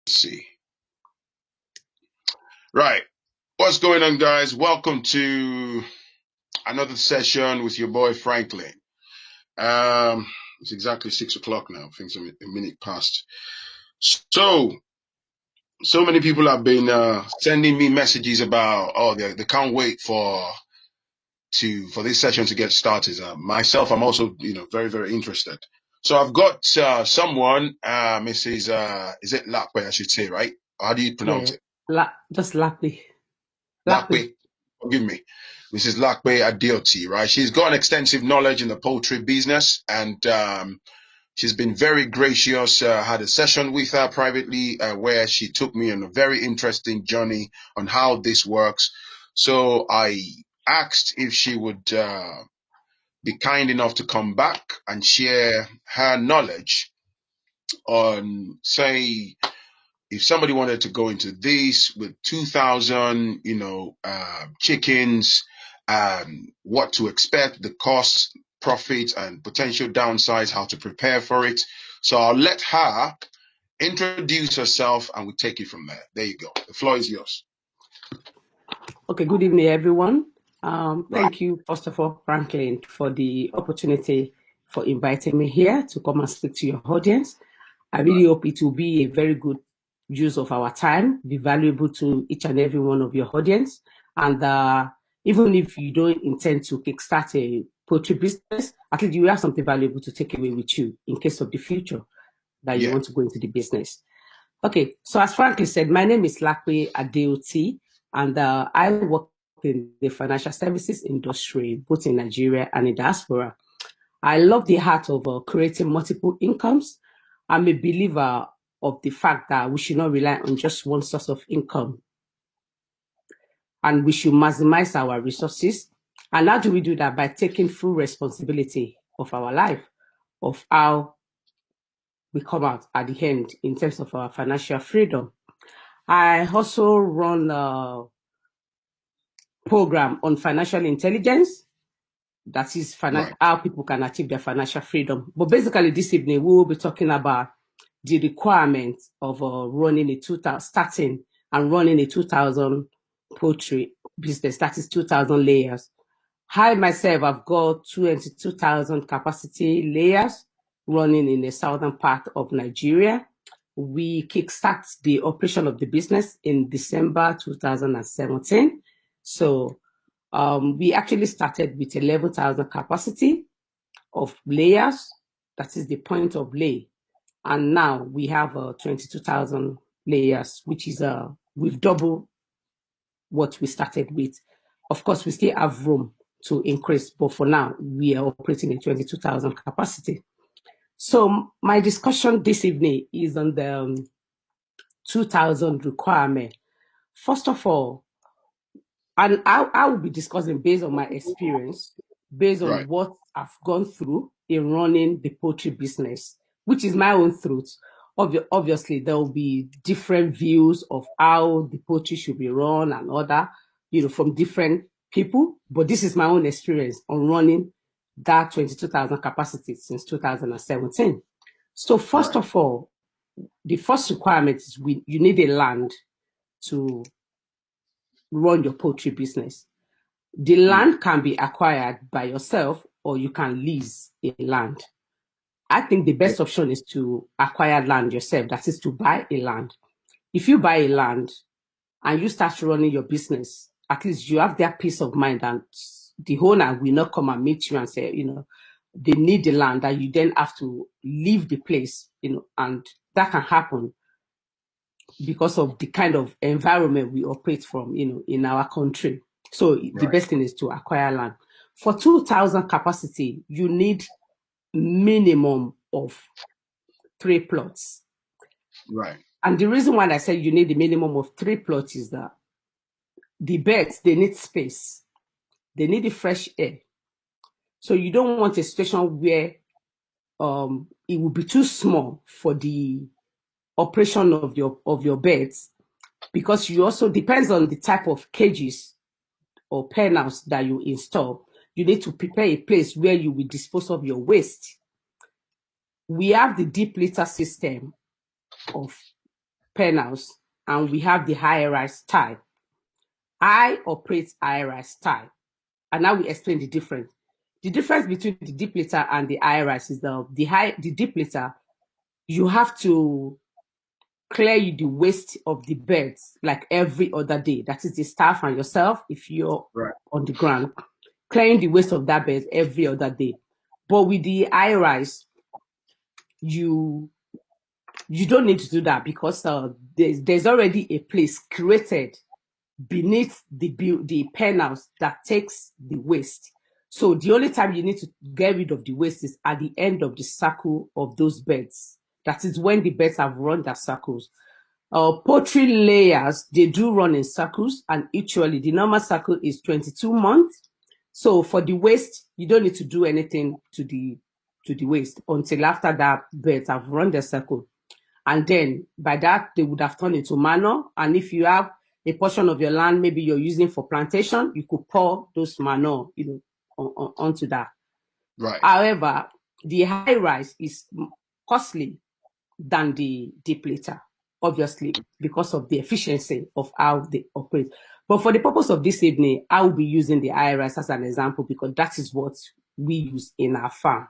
See. Right. What's going on, guys? Welcome to another session with your boy Franklin. It's exactly 6 o'clock now. I think it's a minute past. So many people have been sending me messages about they can't wait for this session to get started. Myself, I'm also very very interested. So I've got someone, Mrs. Is it Lakwe? I should say, right? How do you pronounce Yeah, it? just Lakwe. Lakwe. Forgive me. Mrs. Lakwe Adeoti, right? She's got an extensive knowledge in the poultry business, and she's been very gracious. Had a session with her privately where she took me on a very interesting journey on how this works. So I asked if she would be kind enough to come back and share her knowledge on, say, if somebody wanted to go into this with 2,000, chickens, what to expect, the costs, profits, and potential downsides, how to prepare for it. So I'll let her introduce herself and we'll take it from there. There you go. The floor is yours. Okay, good evening, everyone. Right. Thank you, first of all, Franklin, for the opportunity for inviting me here to come and speak to your audience. I really hope it will be a very good use of our time, be valuable to each and every one of your audience. And even if you don't intend to kickstart a poultry business, at least you have something valuable to take away with you in case of the future that you want to go into the business. Okay, so as Franklin said, my name is Lakwe Adeoti, and I work in the financial services industry, both in Nigeria and in diaspora. I love the heart of creating multiple incomes. I'm a believer of the fact that we should not rely on just one source of income, and we should maximize our resources. And how do we do that? By taking full responsibility of our life, of how we come out at the end in terms of our financial freedom. I also run a program on financial intelligence. That is how people can achieve their financial freedom. But basically, this evening, we will be talking about the requirements of starting and running a 2,000 poultry business. That is 2,000 layers. I myself have got 22,000 capacity layers running in the southern part of Nigeria. We kickstart the operation of the business in December 2017. So we actually started with 11,000 capacity of layers. That is the point of lay. And now we have 22,000 layers, which is we've doubled what we started with. Of course, we still have room to increase, but for now, we are operating in 22,000 capacity. So my discussion this evening is on the 2,000 requirement. First of all, and I will be discussing based on my experience, based on what I've gone through in running the poultry business, which is my own truth. Obviously, there will be different views of how the poultry should be run and other, from different people. But this is my own experience on running that 22,000 capacity since 2017. So first of all, the first requirement is you need a land to run your poultry business. The land can be acquired by yourself or you can lease a land. I think the best option is to acquire land yourself, that is to buy a land. If you buy a land and you start running your business, at least you have that peace of mind and the owner will not come and meet you and say, they need the land, that you then have to leave the place, and that can happen because of the kind of environment we operate from, in our country. So the best thing is to acquire land. For 2,000 capacity, you need minimum of 3 plots. Right. And the reason why I say you need the minimum of 3 plots is that the birds, they need space. They need the fresh air. So you don't want a situation where it will be too small for the operation of your birds, because you also depends on the type of cages or pen house that you install. You need to prepare a place where you will dispose of your waste. We have the deep litter system of pen house and we have the high-rise type. I operate high-rise type. And now we explain the difference. The difference between the deep litter and the high-rise is the deep litter, you have to clear the waste of the beds like every other day. That is the staff and yourself, if you're on the ground, clearing the waste of that bed every other day. But with the high-rise, you don't need to do that because there's already a place created beneath the pen house that takes the waste. So the only time you need to get rid of the waste is at the end of the cycle of those beds. That is when the beds have run their cycles. Poultry layers, they do run in circles, and usually the normal cycle is 22 months. So for the waste, you don't need to do anything to the waste until after that beds have run their cycle. And then by that, they would have turned into manure. And if you have a portion of your land, maybe you're using for plantation, you could pour those manure, onto that. Right. However, the high rise is costly than the deep litter, obviously, because of the efficiency of how they operate. But for the purpose of this evening, I will be using the high rise as an example because that is what we use in our farm.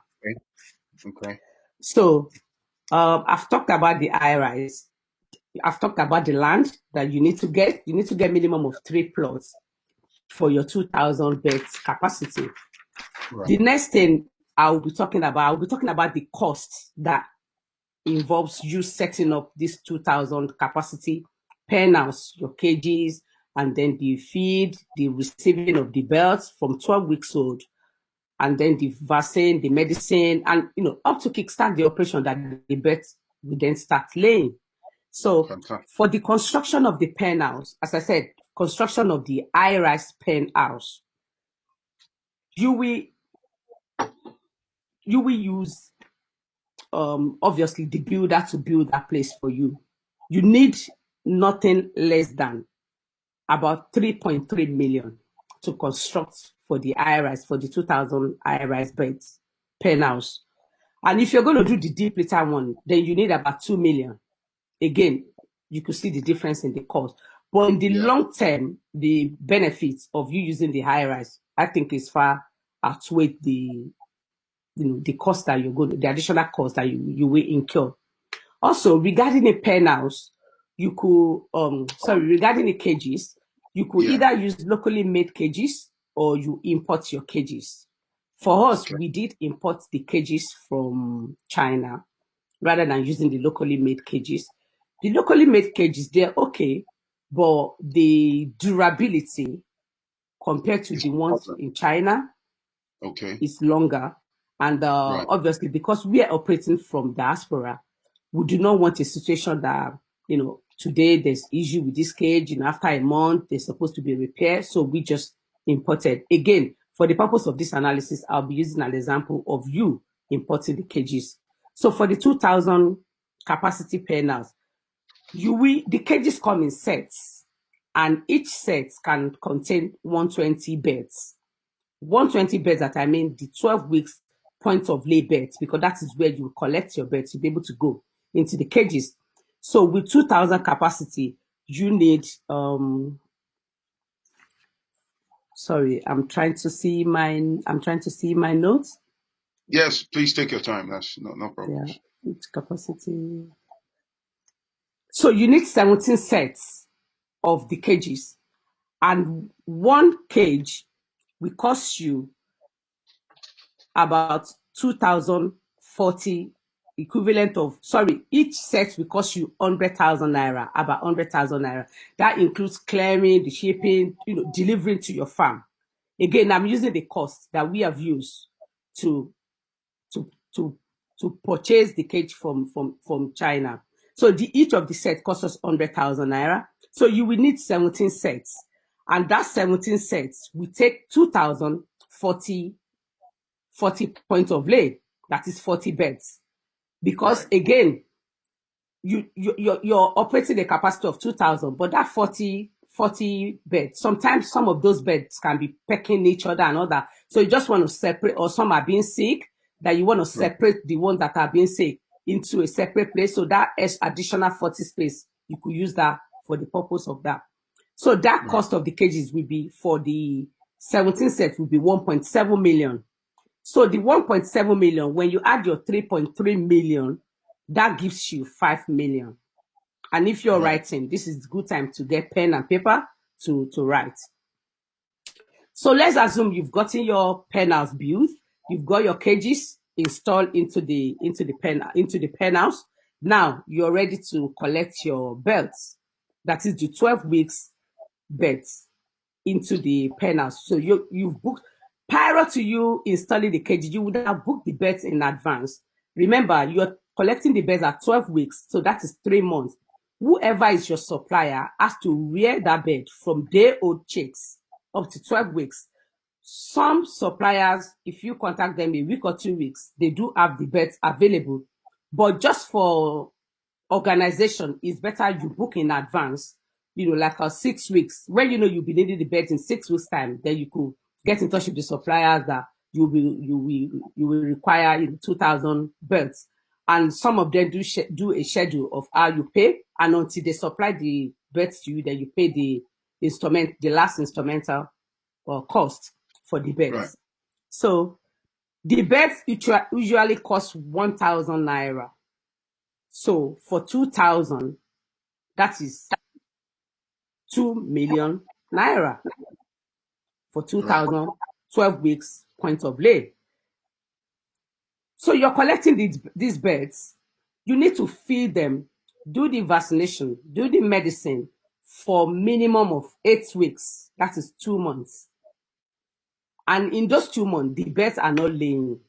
Okay. So I've talked about the high rise. I've talked about the land that you need to get. You need to get minimum of 3 plots for your 2,000 beds capacity. Right. The next thing I'll be talking about the cost that involves you setting up this 2,000 capacity pen house, your cages, and then the feed, the receiving of the birds from 12 weeks old, and then the vaccine, the medicine, and up to kickstart the operation that the birds will then start laying. So for the construction of the pen house, as I said, construction of the high-rise pen house, you will use obviously the builder to build that place for you. You need nothing less than about 3.3 million to construct for the high-rise, for the 2,000 high-rise beds pen house. And if you're going to do the deep litter one, then you need about 2 million. Again, you could see the difference in the cost. But in the long term, the benefits of you using the high rise, I think, is far outweigh the cost that you're going to, the additional cost that you will incur. Also, regarding a pen house, you could regarding the cages, you could either use locally made cages or you import your cages. For us, we did import the cages from China rather than using the locally made cages. The locally made cages, they're okay, but the durability compared to the ones in China is longer. And obviously, because we are operating from diaspora, we do not want a situation that, today there's issue with this cage, after a month, they're supposed to be repaired. So we just imported. Again, for the purpose of this analysis, I'll be using an example of you importing the cages. So for the 2,000 capacity pen house, the cages come in sets, and each set can contain 120 beds. 120 beds that I mean the 12 weeks point of lay beds, because that is where you collect your beds to be able to go into the cages. So with 2,000 capacity, you need sorry, I'm trying to see my notes. Yes, please take your time. That's no problem. Yeah, capacity. So you need 17 sets of the cages, and one cage will cost you about 2,040 equivalent of, each set will cost you 100,000 naira, about 100,000 naira. That includes clearing, the shipping, delivering to your farm. Again, I'm using the cost that we have used to purchase the cage from China. So each of the sets costs us 100,000 naira. So you will need 17 sets. And that 17 sets will take 2,040 points of lay. That is 40 beds. Because again, you're operating a capacity of 2,000, but that 40 beds, sometimes some of those beds can be pecking each other and other. So you just want to separate, or some are being sick, that you want to separate the ones that are being sick into a separate place. So that is additional 40 space you could use that for the purpose of that. So that cost of the cages will be, for the 17 sets, will be 1.7 million. So the 1.7 million, when you add your 3.3 million, that gives you 5 million. And if you're writing, this is a good time to get pen and paper to write. So let's assume you've gotten your pen house built, you've got your cages installed into the pen house. Now you're ready to collect your belts. That is the 12 weeks beds into the pen house. So you've booked, prior to you installing the cage, you would have booked the beds in advance. Remember, you're collecting the beds at 12 weeks, so that is 3 months. Whoever is your supplier has to rear that bed from day-old chicks up to 12 weeks. Some suppliers, if you contact them a week or 2 weeks, they do have the beds available. But just for organization, it's better you book in advance, like 6 weeks. When you'll be needing the beds in 6 weeks time, then you could get in touch with the suppliers that you will require 2,000 beds. And some of them do a schedule of how you pay, and until they supply the beds to you, then you pay the last instrumental cost for the beds. Right. So the beds usually cost 1,000 naira. So for 2,000, that is 2 million naira for 2,000, 12 weeks point of lay. So you're collecting these birds. You need to feed them, do the vaccination, do the medicine for minimum of 8 weeks. That is 2 months. And in those 2 months, the birds are not laying.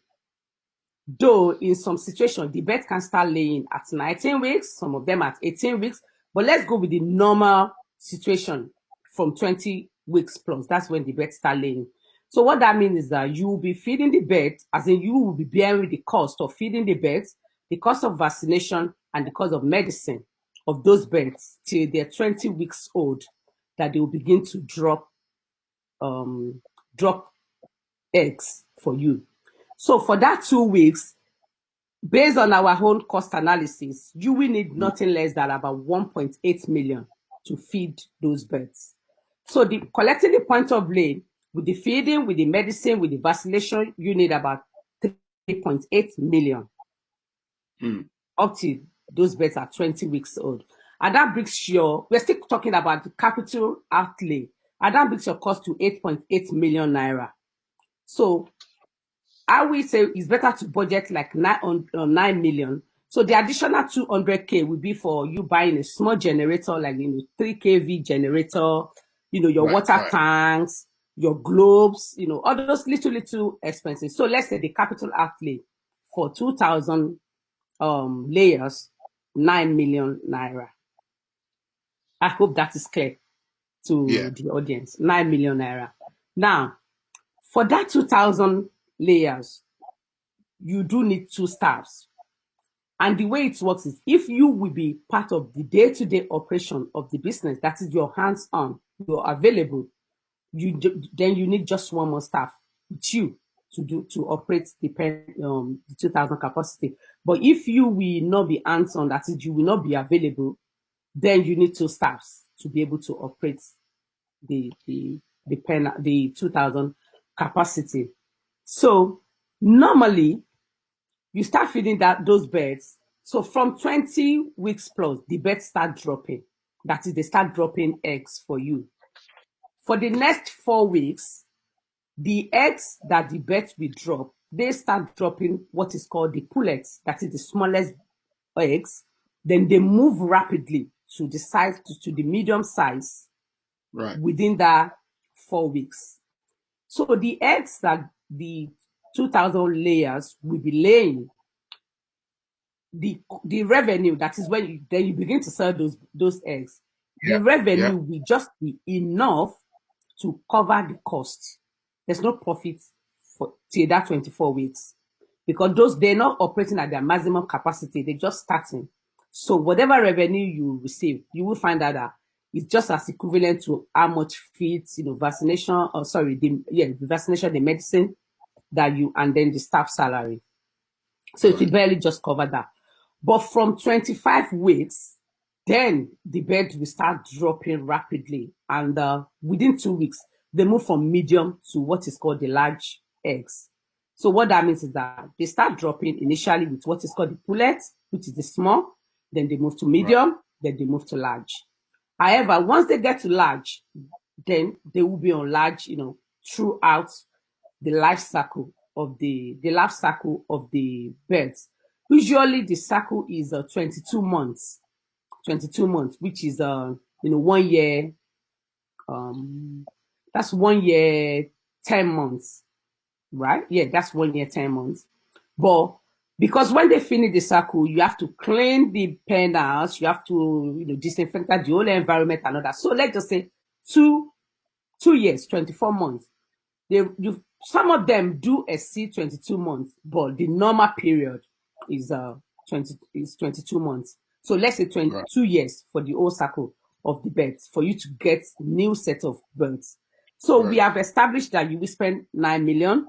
Though in some situations, the birds can start laying at 19 weeks, some of them at 18 weeks. But let's go with the normal situation from 20 weeks plus. That's when the birds start laying. So what that means is that you will be feeding the birds, as in you will be bearing the cost of feeding the birds, the cost of vaccination, and the cost of medicine of those birds till they're 20 weeks old, that they will begin to drop eggs for you. So for that 2 weeks, based on our own cost analysis, you will need nothing less than about 1.8 million to feed those birds. So collecting the point of lay, with the feeding, with the medicine, with the vaccination, you need about 3.8 million up to those birds are 20 weeks old. And that brings we're still talking about the capital outlay, and that brings your cost to 8.8 million naira. So I will say it's better to budget like 9 million. So the additional 200K will be for you buying a small generator, like 3 kV generator, your water tanks, your globes, all those little expenses. So let's say the capital outlay for 2,000 layers, 9 million naira. I hope that is clear to the audience. 9 million naira. Now, for that 2,000 layers, you do need 2 staffs. And the way it works is, if you will be part of the day-to-day operation of the business, that is your hands-on, you're available, then you need just 1 more staff with you to operate the 2,000 capacity. But if you will not be hands-on, that is, you will not be available, then you need 2 staffs to be able to operate the 2,000 capacity. So normally, you start feeding those birds. So from 20 weeks plus, the birds start dropping. That is, they start dropping eggs for you. For the next 4 weeks, the eggs that the birds will drop, they start dropping what is called the pullets. That is the smallest eggs. Then they move rapidly to the size, to the medium size within that 4 weeks. So the eggs that the 2,000 layers will be laying, the revenue, that is when you begin to sell those eggs, the revenue will just be enough to cover the cost. There's no profit till that 24 weeks, because they're not operating at their maximum capacity, they're just starting. So whatever revenue you receive, you will find out that it's just as equivalent to how much feeds, vaccination, the vaccination, the medicine that and then the staff salary. So it will barely just cover that. But from 25 weeks, then the birds will start dropping rapidly. And within 2 weeks, they move from medium to what is called the large eggs. So what that means is that they start dropping initially with what is called the pullet, which is the small, then they move to medium, then they move to large. However, once they get to large, then they will be on large, throughout the life cycle of the birds. Usually the cycle is 22 months. 22 months, which is 1 year, that's 1 year, 10 months, right? Yeah, that's 1 year, 10 months. But because when they finish the cycle, you have to clean the pen house, you have to, disinfect the whole environment and all that. So let's just say 2 years, 24 months. Some of them do exceed 22 months, but the normal period is 22 months. So let's say 22 years for the whole cycle of the birds for you to get new set of birds. So we have established that you will spend 9 million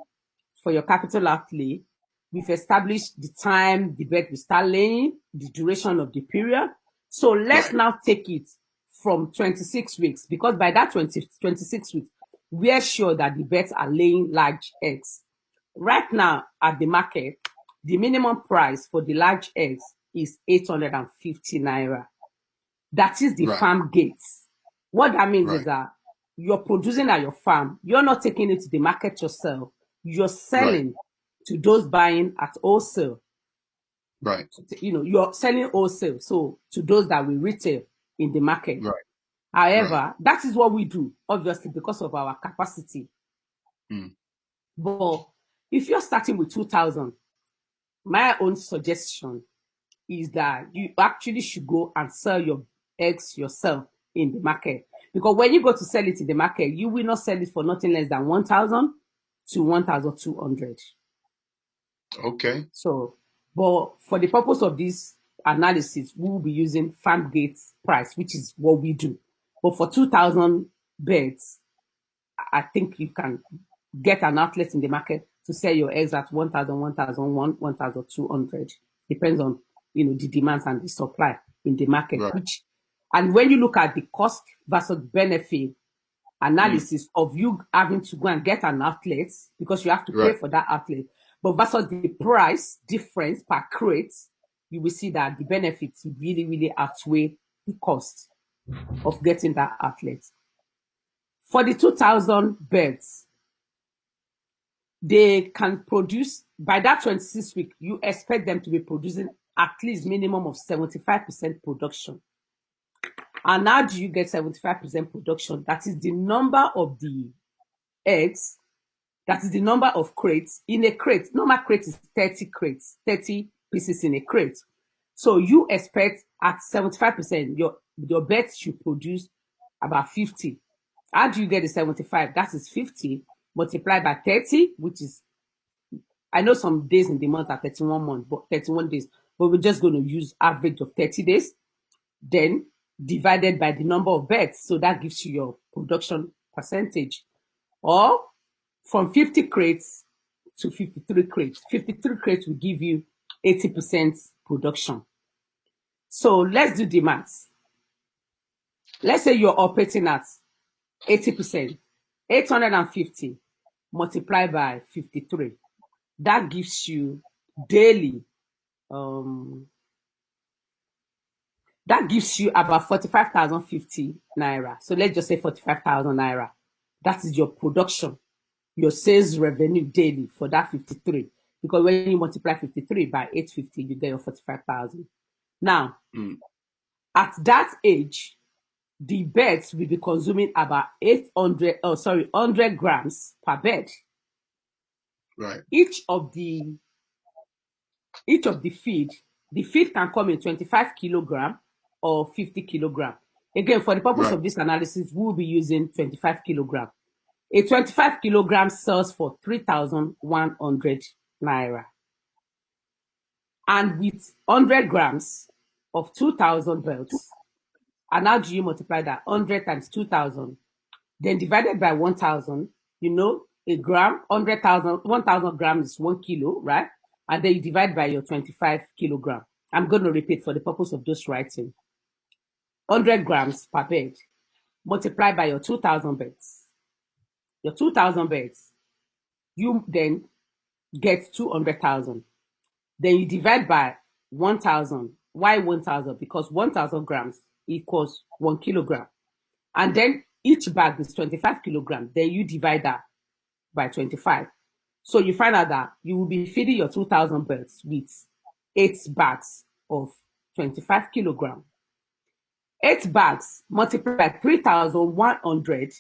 for your capital outlay. We've established the time the bird will start laying, the duration of the period. So let's now take it from 26 weeks, because by that 26 weeks, we are sure that the birds are laying large eggs. Right now at the market, the minimum price for the large eggs is 850 naira. That is the farm gate. What that means is that you're producing at your farm. You're not taking it to the market yourself. You're selling to those buying at wholesale. Right. You're selling wholesale, so to those that will retail in the market. However, that is what we do, obviously, because of our capacity. But if you're starting with 2,000, my own suggestion is that you actually should go and sell your eggs yourself in the market. Because when you go to sell it in the market, you will not sell it for nothing less than 1,000 to 1,200. Okay. So, but for the purpose of this analysis, we will be using farm gate price, which is what we do. But for 2,000 birds, I think you can get an outlet in the market to sell your eggs at 1,000, 1,001, 1,200. Depends on the demands and the supply in the market. And when you look at the cost versus benefit analysis of you having to go and get an outlet, because you have to pay for that outlet, but versus the price difference per crate, you will see that the benefits really, really outweigh the cost of getting that outlet. For the 2,000 birds, they can produce, by that 26 week, you expect them to be producing at least minimum of 75% production. And how do you get 75% production? That is the number of the eggs, that is the number of crates. In a crate, normal crate is 30 crates, 30 pieces in a crate. So you expect at 75%, your birds should produce about 50. How do you get the 75? That is 50 multiplied by 30, which is, I know some days in the month are 31 days, but we're just going to use average of 30 days. Then divided by the number of birds. So that gives you your production percentage. Or from 50 crates to 53 crates. 53 crates will give you 80% production. So let's do the maths. Let's say you're operating at 80%. 850 multiplied by 53. That gives you daily, that gives you about 45,050 naira. So let's just say 45,000 naira. That is your production, your sales revenue daily for that 53. Because when you multiply 53 by 850, you get your 45,000. Now, at that age, the birds will be consuming about 100 grams per bird. Right. Each of the feed, the feed can come in 25 kilogram or 50 kilogram. Again, for the purpose of this analysis, we'll be using 25 kilogram. A 25 kilogram sells for 3,100 naira. And with 100 grams of 2,000 birds, and how do you multiply that? 100 times 2,000, then divided by 1,000, a gram, 1,000 grams is 1 kilo, right? And then you divide by your 25 kilogram. I'm going to repeat for the purpose of just writing. 100 grams per bed, multiply by your 2,000 beds. Your 2,000 beds, you then get 200,000. Then you divide by 1,000. Why 1,000? Because 1,000 grams equals 1 kilogram. And then each bag is 25 kilograms. Then you divide that by 25. So you find out that you will be feeding your 2,000 birds with 8 bags of 25 kilograms. 8 bags multiplied by 3,100,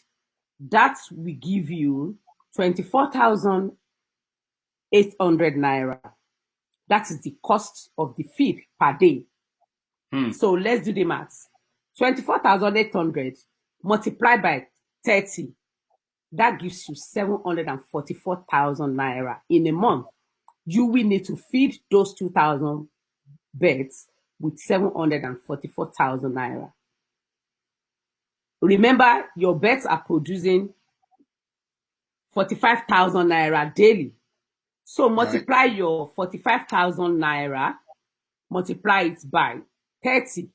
that will give you 24,800 naira. That is the cost of the feed per day. So let's do the maths. 24,800 multiplied by 30, that gives you 744,000 naira in a month. You will need to feed those 2,000 beds with 744,000 naira. Remember, your beds are producing 45,000 naira daily. So multiply your 45,000 naira, multiply it by 30.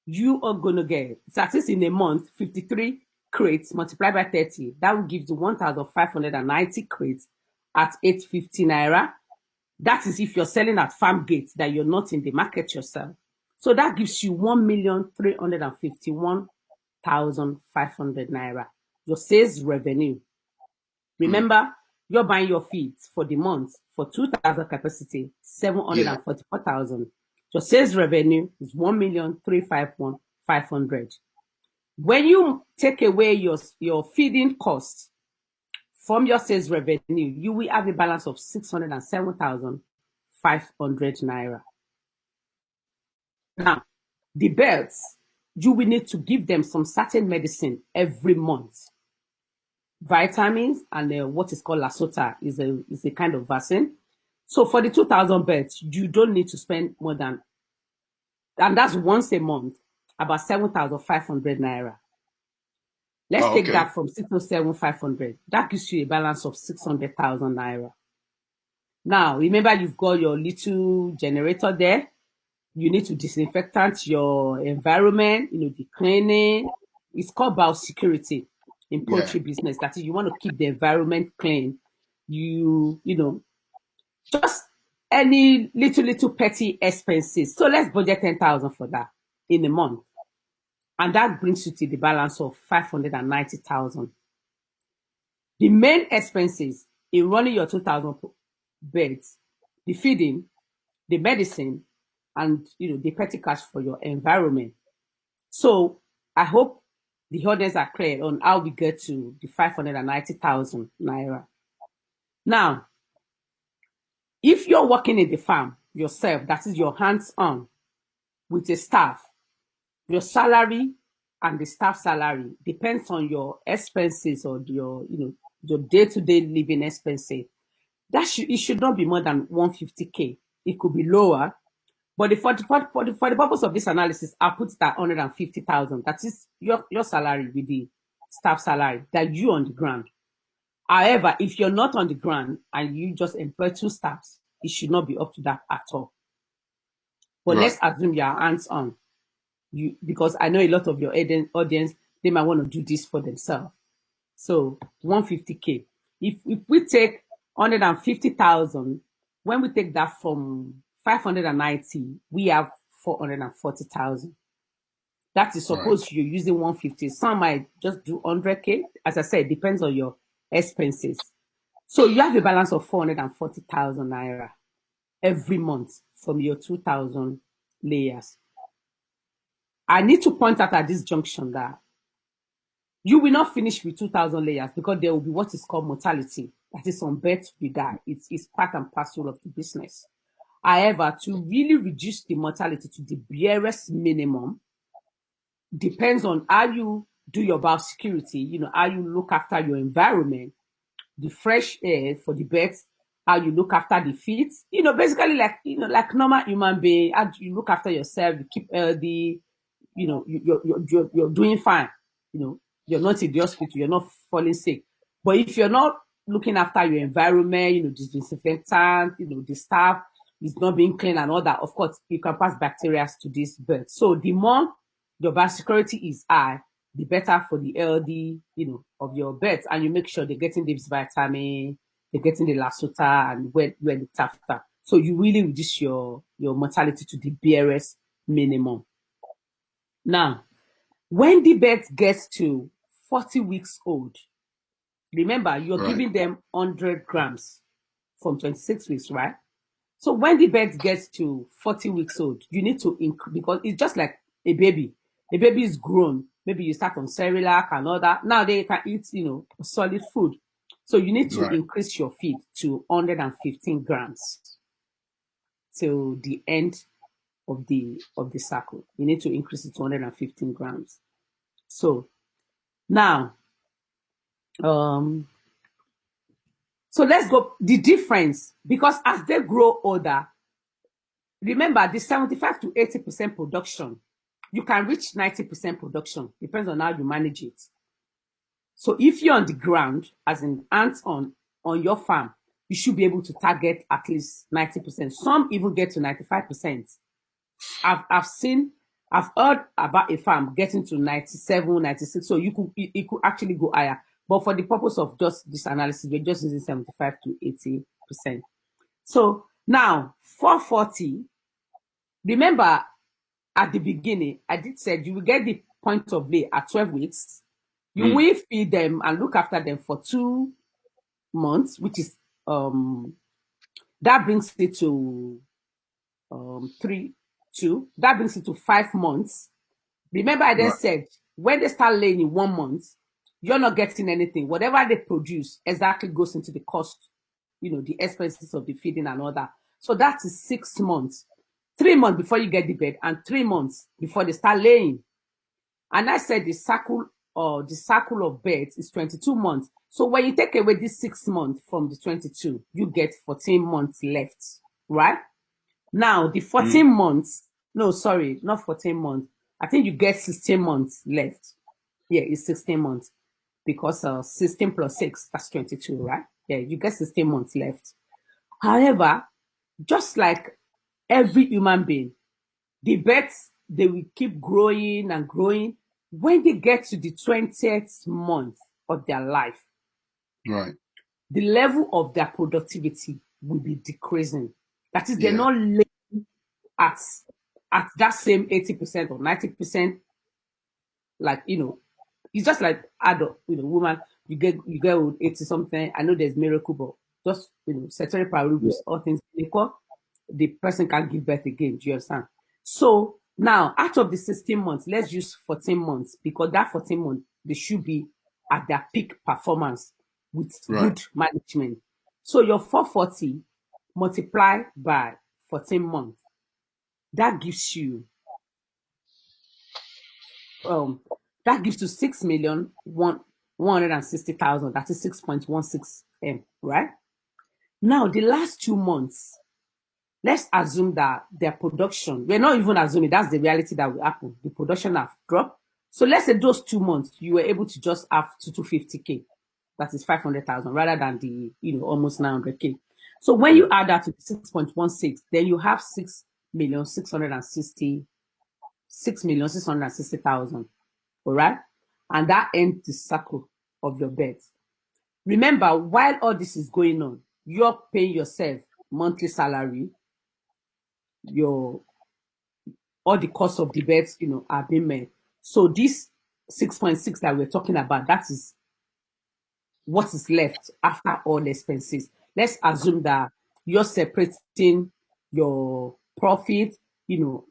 You are going to get, that is in a month, 53 crates multiplied by 30. That will give you 1,590 crates at 850 naira. That is if you're selling at farm gate, that you're not in the market yourself. So that gives you 1,351,500 naira. Your sales revenue. Remember, you're buying your feeds for the month for 2,000 capacity, 744,000. Your sales revenue is 1,351,500. When you take away your feeding cost from your sales revenue, you will have a balance of 607,500 naira. Now, the birds, you will need to give them some certain medicine every month. Vitamins and what is called Lasota is a kind of vaccine. So for the 2,000 birds, you don't need to spend more than, and that's once a month, about 7,500 naira. Let's take that from 607,500. That gives you a balance of 600,000 naira. Now, remember, you've got your little generator there. You need to disinfect your environment, the cleaning. It's called biosecurity in poultry business. That is, you want to keep the environment clean. Just any little petty expenses. So let's budget 10,000 for that in a month. And that brings you to the balance of 590,000. The main expenses in running your 2,000 beds, the feeding, the medicine, and the petty cash for your environment. So I hope the audience are clear on how we get to the 590,000 naira. Now, if you're working in the farm yourself, that is your hands-on with a staff, your salary and the staff salary depends on your expenses or your day-to-day living expenses. It should not be more than 150K. It could be lower. But for the purpose of this analysis, I'll put it at 150,000. That is your salary with the staff salary that you on the ground. However, if you're not on the ground and you just employ 2 staffs, it should not be up to that at all. But let's assume you're hands-on. Because I know a lot of your audience, they might want to do this for themselves. So 150K. If we take 150,000, when we take that from 590, we have 440,000. That is suppose you're using 150. Some might just do 100K. As I said, it depends on your expenses. So you have a balance of 440,000 naira every month from your 2,000 layers. I need to point out at this junction that you will not finish with 2,000 layers because there will be what is called mortality. That is, some birds will die. It's part and parcel of the business. However, to really reduce the mortality to the barest minimum depends on how you do your biosecurity, how you look after your environment, the fresh air for the birds, how you look after the feet, basically like normal human being, how you look after yourself, you keep healthy, you're doing fine, you're not in the hospital, you're not falling sick. But if you're not looking after your environment, disinfectant, the staff is not being clean and all that, of course, you can pass bacteria to these birds. So the more your biosecurity is high, the better for the LD, of your birds. And you make sure they're getting this vitamin, they're getting the lasota and when it's after. So you really reduce your mortality to the barest minimum. Now, when the bird gets to 40 weeks old, remember, you're giving them 100 grams from 26 weeks, right? So when the bird gets to 40 weeks old, you need to increase, because it's just like a baby. A baby is grown. Maybe you start on Cerelac and all that. Now they can eat, solid food. So you need to increase your feed to 115 grams till the end of the cycle. You need to increase it to 115 grams. So now, so let's go the difference, because as they grow older, remember the 75 to 80% production, you can reach 90% production, depends on how you manage it. So if you're on the ground, as in ants on your farm, you should be able to target at least 90%. Some even get to 95%. I've heard about a farm getting to 97, 96. So it could actually go higher. But for the purpose of just this analysis, we're just using 75 to 80%. So now 440, remember at the beginning, I did say you will get the point of lay at 12 weeks. You will feed them and look after them for 2 months, which is that brings it to 2. That brings it to 5 months. Remember, I then said when they start laying in 1 month, you're not getting anything. Whatever they produce exactly goes into the cost, the expenses of the feeding and all that. So that is 6 months. 3 months before you get the bed and 3 months before they start laying. And I said the cycle of beds is 22 months. So when you take away this 6 months from the 22, you get 14 months left, right? Now, the 14 months, no, sorry, not 14 months. I think you get 16 months left. Yeah, it's 16 months because 16 plus 6, that's 22, right? Yeah, you get 16 months left. However, just like every human being, the birds, they will keep growing and growing. When they get to the 20th month of their life, the level of their productivity will be decreasing. That is, they're not laying at that same 80% or 90%. Like, it's just like adult, woman, you get old, 80 something. I know there's miracle, but just, ceteris paribus, all things equal, the person can give birth again. Do you understand? So now, out of the 16 months, let's use 14 months, because that 14 months, they should be at their peak performance with good management. So your 440 multiplied by 14 months, that gives you 6,160,000. That is 6.16 M, right? Now, the last 2 months, let's assume that their production, we're not even assuming, that's the reality that will happen. The production have dropped. So let's say those 2 months, you were able to just have 250K. That is 500,000 rather than the, almost 900K. So when you add that to 6.16, then you have 6,660,000. All right? And that ends the cycle of your beds. Remember, while all this is going on, you're paying yourself monthly salary, all the costs of the beds, are being met. So this 6.6 that we're talking about, that is what is left after all expenses. Let's assume that you're separating your profit, your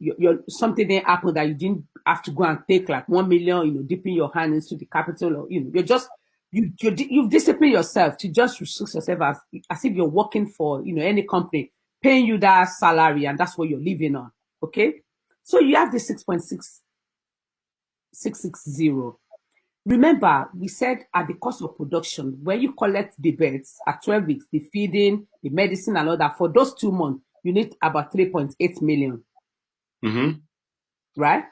something didn't happen that you didn't have to go and take like 1 million, dipping your hand into the capital, or you're just you've disciplined yourself to just restrict yourself as if you're working for any company paying you that salary, and that's what you're living on. Okay, so you have the 6.660. Remember, we said at the cost of production, when you collect the birds at 12 weeks, the feeding, the medicine, and all that, for those 2 months, you need about 3.8 million. Right?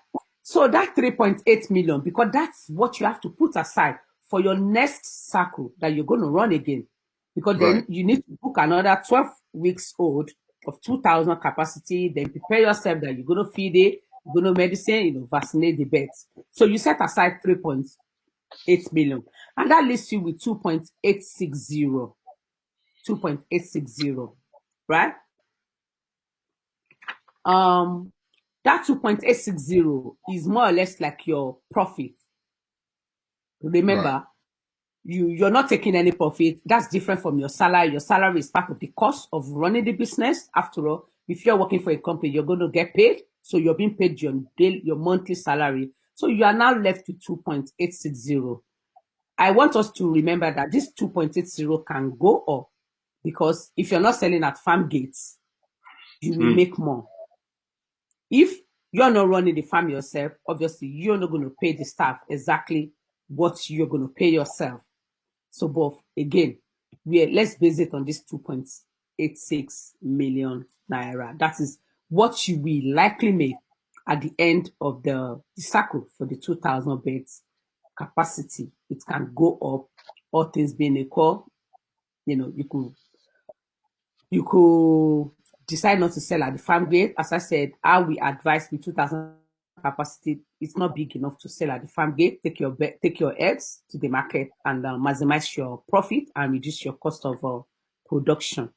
So that 3.8 million, because that's what you have to put aside for your next cycle that you're going to run again. Because then you need to book another 12 weeks old of 2,000 capacity, then prepare yourself that you're going to feed it, medicine, vaccinate the birds. So you set aside 3.8 million, and that leaves you with 2.860. 2.860, right? That 2.860 is more or less like your profit. Remember, Right. you're not taking any profit. That's different from your salary. Your salary is part of the cost of running the business. After all, if you're working for a company, you're going to get paid. So you're being paid your monthly salary. So you are now left with 2.860. I want us to remember that this 2.80 can go up, because if you're not selling at farm gates, you will make more. If you're not running the farm yourself, obviously you're not going to pay the staff exactly what you're going to pay yourself. So, but again, let's base it on this 2.86 million naira. That is what you will likely make at the end of the cycle for the 2,000 beds capacity. It can go up, all things being equal. You could decide not to sell at the farm gate. As I said, I will advise with 2,000 capacity, it's not big enough to sell at the farm gate. Take your eggs to the market and maximize your profit and reduce your cost of production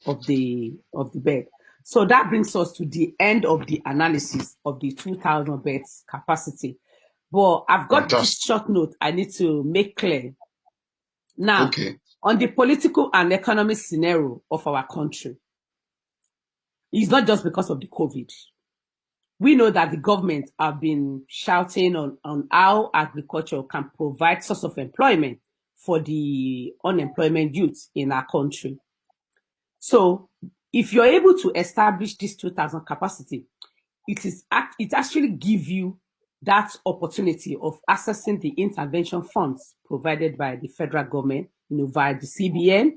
of the bed. So that brings us to the end of the analysis of the 2,000 beds capacity. But I've got this short note I need to make clear. Now, on the political and economic scenario of our country, it's not just because of the COVID. We know that the government have been shouting on how agriculture can provide source of employment for the unemployment youth in our country. So if you're able to establish this 2,000 capacity, it actually gives you that opportunity of accessing the intervention funds provided by the federal government, via the CBN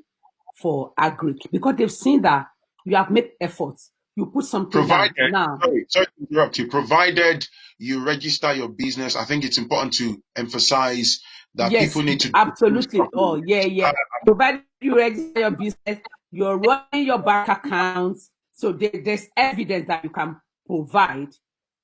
for agri, because they've seen that you have made efforts. You put something down now. Sorry to interrupt you. Provided you register your business, I think it's important to emphasize that people need to absolutely. Oh, yeah. Provided you register your business, you're running your bank accounts, so there's evidence that you can provide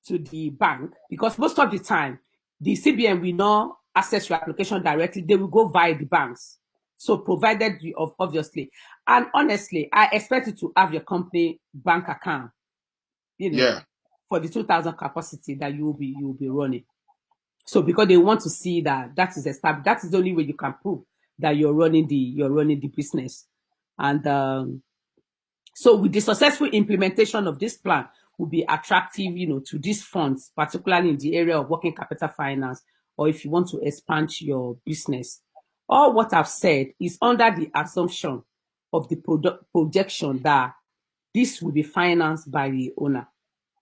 to the bank, because most of the time the CBN will not access your application directly. They will go via the banks. So provided you, obviously, and honestly, I expect you to have your company bank account, for the 2,000 capacity that you will be running. So because they want to see that is established, that is the only way you can prove that you're running the business. And so with the successful implementation of this plan, will be attractive, to these funds, particularly in the area of working capital finance, or if you want to expand your business. All what I've said is under the assumption of the projection that this will be financed by the owner.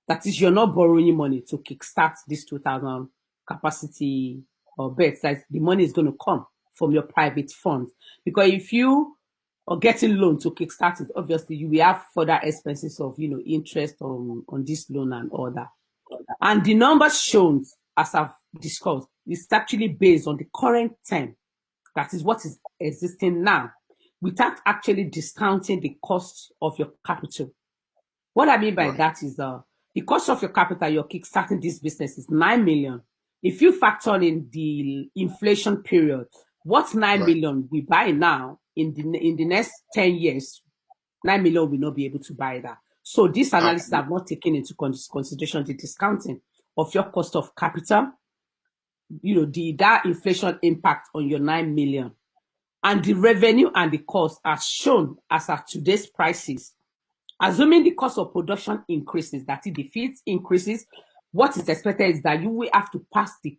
That is, you're not borrowing money to kickstart this 2,000 capacity or beds. That the money is going to come from your private funds. Because if you are getting loan to kickstart it, obviously you will have further expenses of interest on this loan and all that. And the numbers shown, as I've discussed, is actually based on the current term. That is what is existing now, without actually discounting the cost of your capital. What I mean by that is the cost of your capital, you're kickstarting this business, is 9 million. If you factor in the inflation period, what 9 million we buy now, in the next 10 years, 9 million will not be able to buy that. So this analysis have not taken into consideration the discounting of your cost of capital, that inflation impact on your 9 million. And the revenue and the cost are shown as at today's prices. Assuming the cost of production increases, that is, the feeds increases, what is expected is that you will have to pass the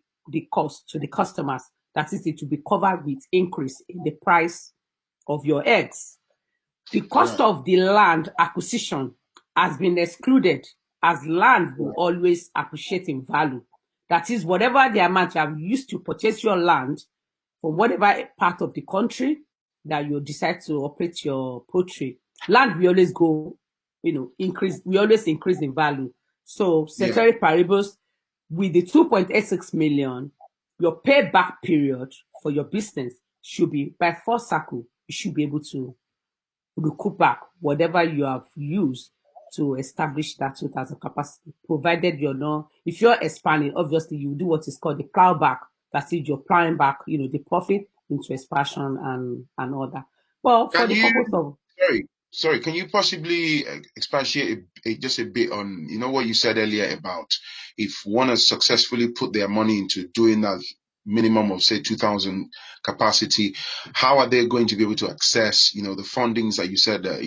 cost to the customers. That is, it will be covered with increase in the price of your eggs. The cost of the land acquisition has been excluded, as land will always appreciate in value. That is, whatever the amount you have used to purchase your land from whatever part of the country that you decide to operate your poultry, land will always go, increase. We always increase in value. So, ceteris paribus, with the 2.86 million, your payback period for your business should be, by first cycle, you should be able to recoup back whatever you have used to establish that 2,000 capacity, provided you're not, if you're expanding, obviously you do what is called the plowback. That's it, you're plowing back, the profit into expansion and all that. Well, for Can the you, purpose of, sorry, can you possibly expatiate just a bit on, what you said earlier about if one has successfully put their money into doing that minimum of say 2,000 capacity, how are they going to be able to access, the fundings that you said that,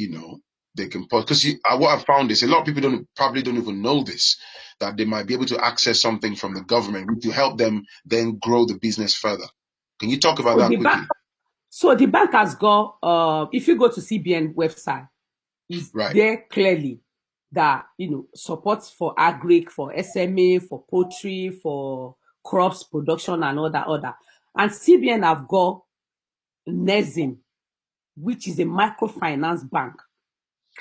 they can put? Because what I found is a lot of people probably don't even know this, that they might be able to access something from the government to help them then grow the business further. Can you talk about so that the bank, quickly? so the bank has got, if you go to CBN website, is Right. there clearly that support for agric, for SMA, for poultry, for crops production and other. And CBN have got NESIM, which is a microfinance bank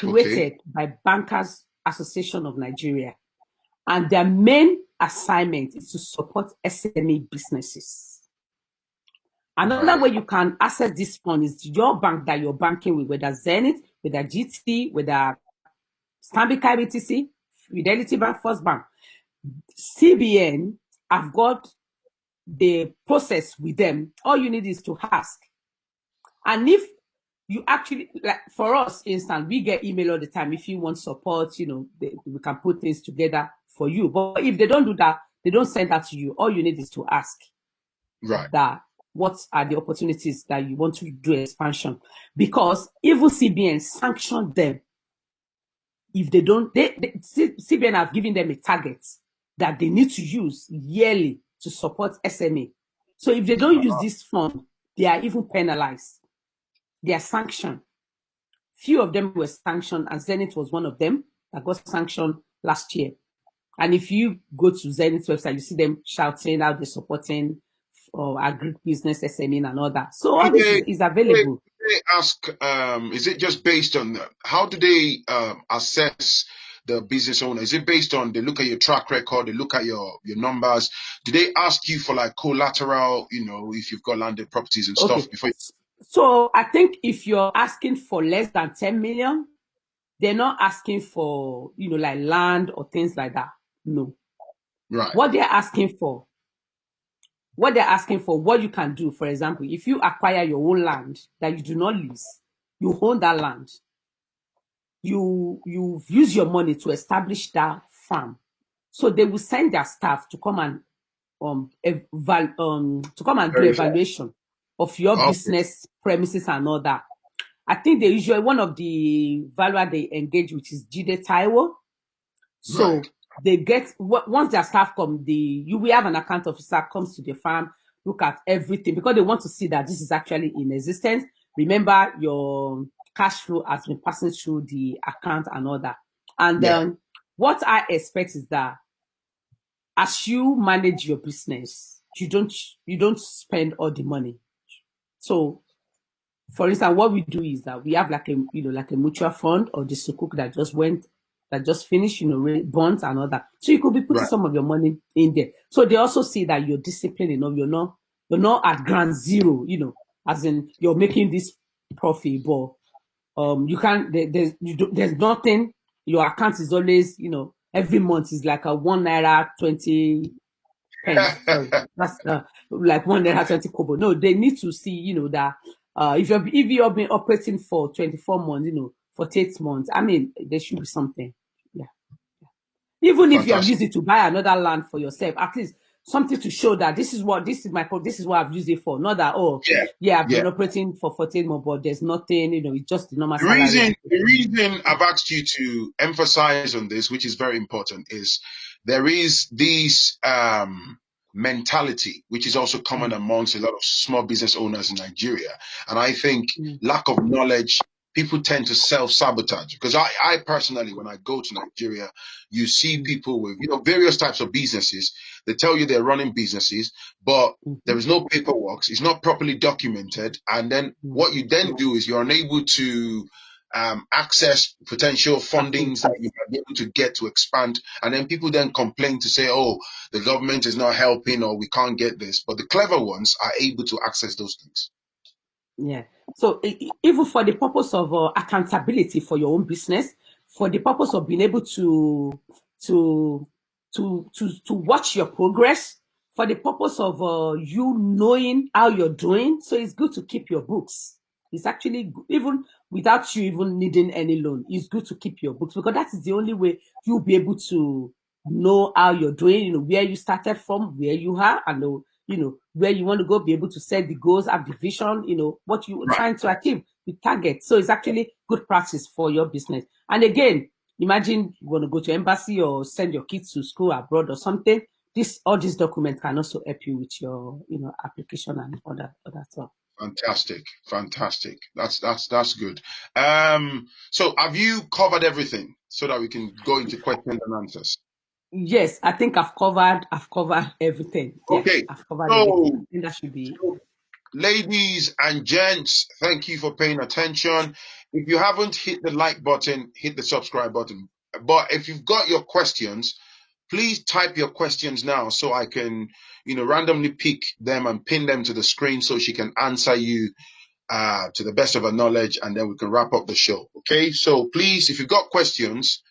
Okay. created by Bankers Association of Nigeria. And their main assignment is to support SME businesses. Another way Right. you can access this fund is your bank that you're banking with, whether Zenith, whether GT, whether Stanbic IBTC, Fidelity Bank, First Bank. CBN have got the process with them. All you need is to ask. And if you actually, like for us, instant, we get email all the time. If you want support, we can put things together for you. But if they don't do that, they don't send that to you. All you need is to ask Right. that what are the opportunities that you want to do expansion. Because even CBN sanctioned them if they don't, CBN have given them a target that they need to use yearly to support SMA. So if they don't use this fund, they are even penalized. They are sanctioned. Few of them were sanctioned, and Zenith was one of them that got sanctioned last year. And if you go to Zenith's website, you see them shouting out they're supporting agribusiness, SME, and all that. So Do all this is available. they ask, is it just based on how do they assess the business owner? Is it based on they look at your track record, they look at your numbers? Do they ask you for like collateral, if you've got landed properties and stuff Okay. before So I think if you're asking for less than 10 million, they're not asking for, like land or things like that. No. Right. What they're asking for, what you can do, for example, if you acquire your own land that you do not lease, you own that land, you use your money to establish that farm. So they will send their staff to come and do Verify. evaluation of your Okay. business premises and all that. I think they usually, one of the valuer they engage with is Jide Taiwo. Right. So they get, once their staff come, you will have an account officer comes to the farm, look at everything because they want to see that this is actually in existence. Remember, your cash flow has been passing through the account and all that. And Yeah. then what I expect is that as you manage your business, you don't spend all the money. So for instance, what we do is that we have like a mutual fund or the sukuk that just finished, bonds and all that. So you could be putting Right. some of your money in there. So they also see that you're disciplined enough. You're not at ground zero, as in you're making this profit, but you can't. There's nothing. Your account is always, every month is like a 1 naira 20 pence. Sorry, that's like 1 naira 20 kobo. No, they need to see, that if you've been operating for 24 months, 48 months, I mean, there should be something. Yeah. Even if you have Fantastic. used it to buy another land for yourself, at least something to show that this is what I've used it for. Not that, oh, Yeah. yeah, I've Yeah. been operating for 14 months, but there's nothing, it's just the normal The salary reason I'm the taking. reason I've asked you to emphasize on this, which is very important, is there is this mentality which is also common Mm, amongst a lot of small business owners in Nigeria. And I think mm, lack of knowledge, people tend to self-sabotage. Because I personally, when I go to Nigeria, you see mm, people with, various types of businesses. They tell you they're running businesses, but there mhm, is no paperwork. It's not properly documented. And then mm. what you then do is you're unable to access potential fundings that you Facilities. might be able to get to expand. And then people then complain to say, oh, the government is not helping or we can't get this. But the clever ones are able to access those things. Yeah. So even for the purpose of accountability for your own business, for the purpose of being able to watch your progress, for the purpose of you knowing how you're doing. So it's good to keep your books. It's actually even without you even needing any loan, it's good to keep your books, because that is the only way you'll be able to know how you're doing, where you started from, where you are, and where you want to go, be able to set the goals, have the vision, what you're Right. trying to achieve, the target. So it's actually good practice for your business. And again, imagine you want to go to embassy or send your kids to school abroad or something. All these documents can also help you with your, application and other stuff. Fantastic. That's good. So have you covered everything so that we can go into questions and answers? Yes, I think I've covered everything. Yeah, Okay. I've covered everything. I So, think that should be. ladies and gents, thank you for paying attention. If you haven't hit the like button, hit the subscribe button. But if you've got your questions, please type your questions now so I can, randomly pick them and pin them to the screen so she can answer you to the best of her knowledge, and then we can wrap up the show. Okay. So please, if you've got questions,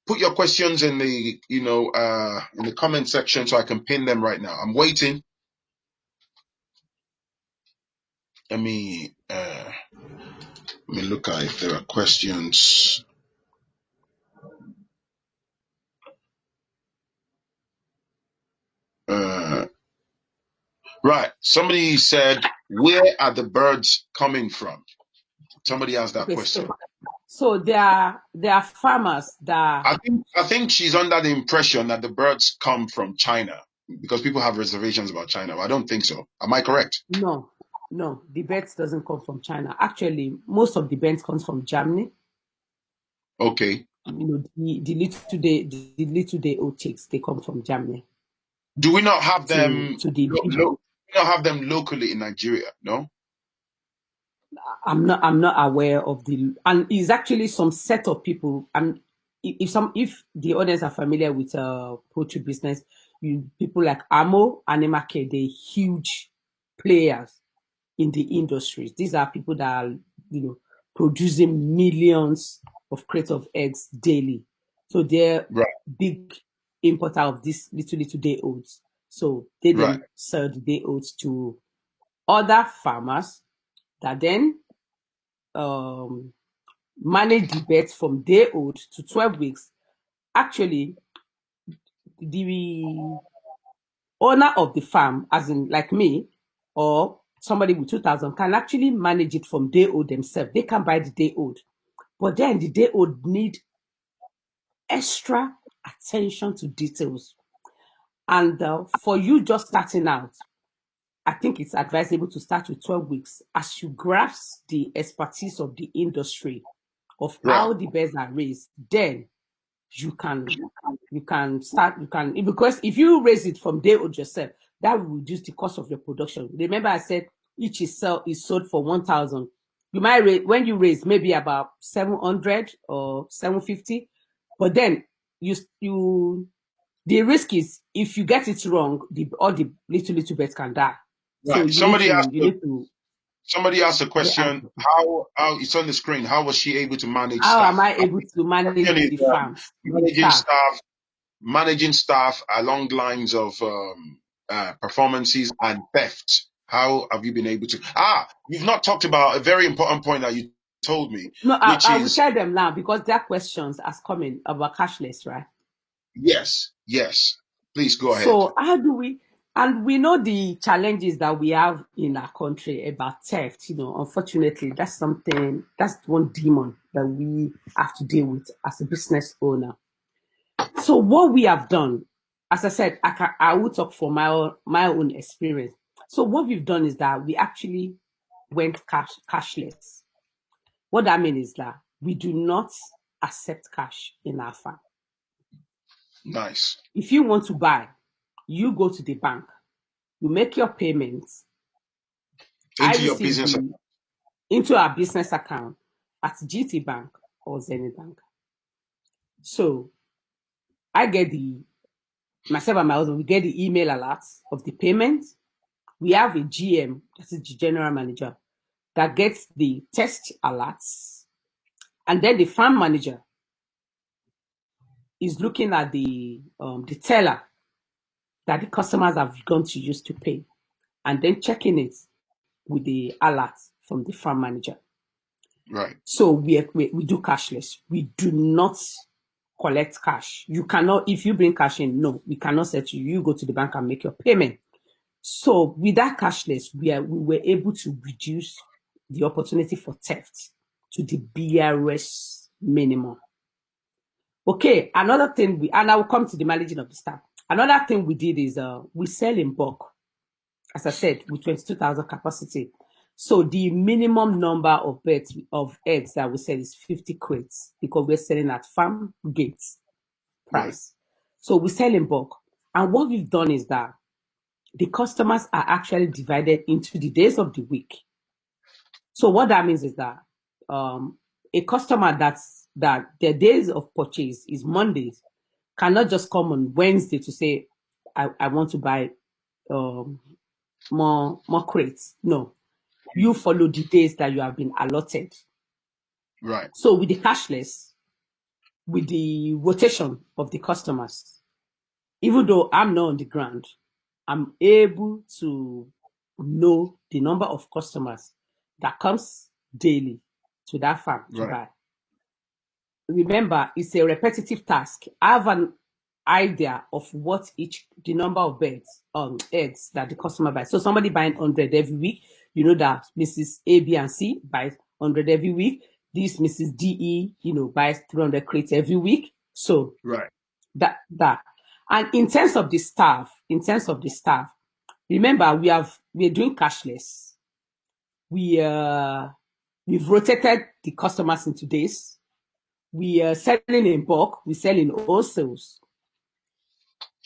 put your questions in the, in the comment section so I can pin them right now. I'm waiting. Let me, look at if there are questions. Uh, right. Somebody said, where are the birds coming from? Somebody asked that Okay. question. So there are farmers that. I think she's under the impression that the birds come from China because people have reservations about China. But I don't think so. Am I correct? No, no, the birds doesn't come from China. Actually, most of the birds comes from Germany. Okay. The little day old chicks, they come from Germany. Do we not have To them? the big. We don't have them locally in Nigeria, no? I'm not aware of and it's actually some set of people. And if the audience are familiar with poultry business, people like Amo, Animake, they're huge players in the industries. These are people that are, producing millions of crates of eggs daily. So they're Right, big importer of these little day olds. So they right, then sell the day olds to other farmers that then um, manage the birds from day old to 12 weeks. Actually, the owner of the farm, as in like me, or somebody with 2,000, can actually manage it from day old themselves. They can buy the day old. But then the day old need extra attention to details. And for you just starting out, I think it's advisable to start with 12 weeks as you grasp the expertise of the industry of right, how the birds are raised. Then you can start, because if you raise it from day old yourself, that will reduce the cost of your production. Remember I said each is sold for 1,000. You might when you raise maybe about 700 or 750, but then you the risk is if you get it wrong, all the little birds can die. So right. you need to Somebody asked a get question. answers. How it's on the screen. How was she able to manage How am staff? I able to Question manage is, the farms, the managing staff? staff, managing staff along lines of performances and theft. How have you been able to? You've not talked about a very important point that you told me, No, which I will is tell them now because their questions are coming about cashless, right? yes, yes. Please go ahead. So how do we? And we know the challenges that we have in our country about theft. Unfortunately, that's one demon that we have to deal with as a business owner. So what we have done, as I said, I will talk for my own experience. So what we've done is that we actually went cashless. What that means is that we do not accept cash in our farm. Nice. If you want to buy, you go to the bank, you make your payments. I Into your receive business. into our business account at GT Bank or Zenith Bank. So I get myself and my husband, we get the email alerts of the payment. We have a GM, that is the general manager, that gets the test alerts. And then the farm manager is looking at the teller that the customers have gone to use to pay, and then checking it with the alert from the farm manager. Right. So we do cashless. We do not collect cash. You cannot, if you bring cash in, no, we cannot say to you, you go to the bank and make your payment. So with that cashless, we were able to reduce the opportunity for theft to the barest minimum. Okay, another thing and I will come to the managing of the staff. Another thing we did is we sell in bulk, as I said, with 22,000 capacity. So the minimum number of eggs that we sell is 50 crates because we're selling at farm gate price. Right. So we sell in bulk. And what we've done is that the customers are actually divided into the days of the week. So what that means is that a customer that their days of purchase is Mondays cannot just come on Wednesday to say, I want to buy more crates. No, you follow the days that you have been allotted. Right. So with the cashless, with the rotation of the customers, even though I'm not on the ground, I'm able to know the number of customers that comes daily to that farm to buy. Remember, it's a repetitive task. I have an idea of what the number of eggs that the customer buys. So somebody buying 100 every week, you know that Mrs. A, B, and C buys 100 every week. This Mrs. D, E, buys 300 crates every week. So right. that. And in terms of the staff, remember we're doing cashless. We've rotated the customers into days. We are selling in bulk. We sell in wholesales.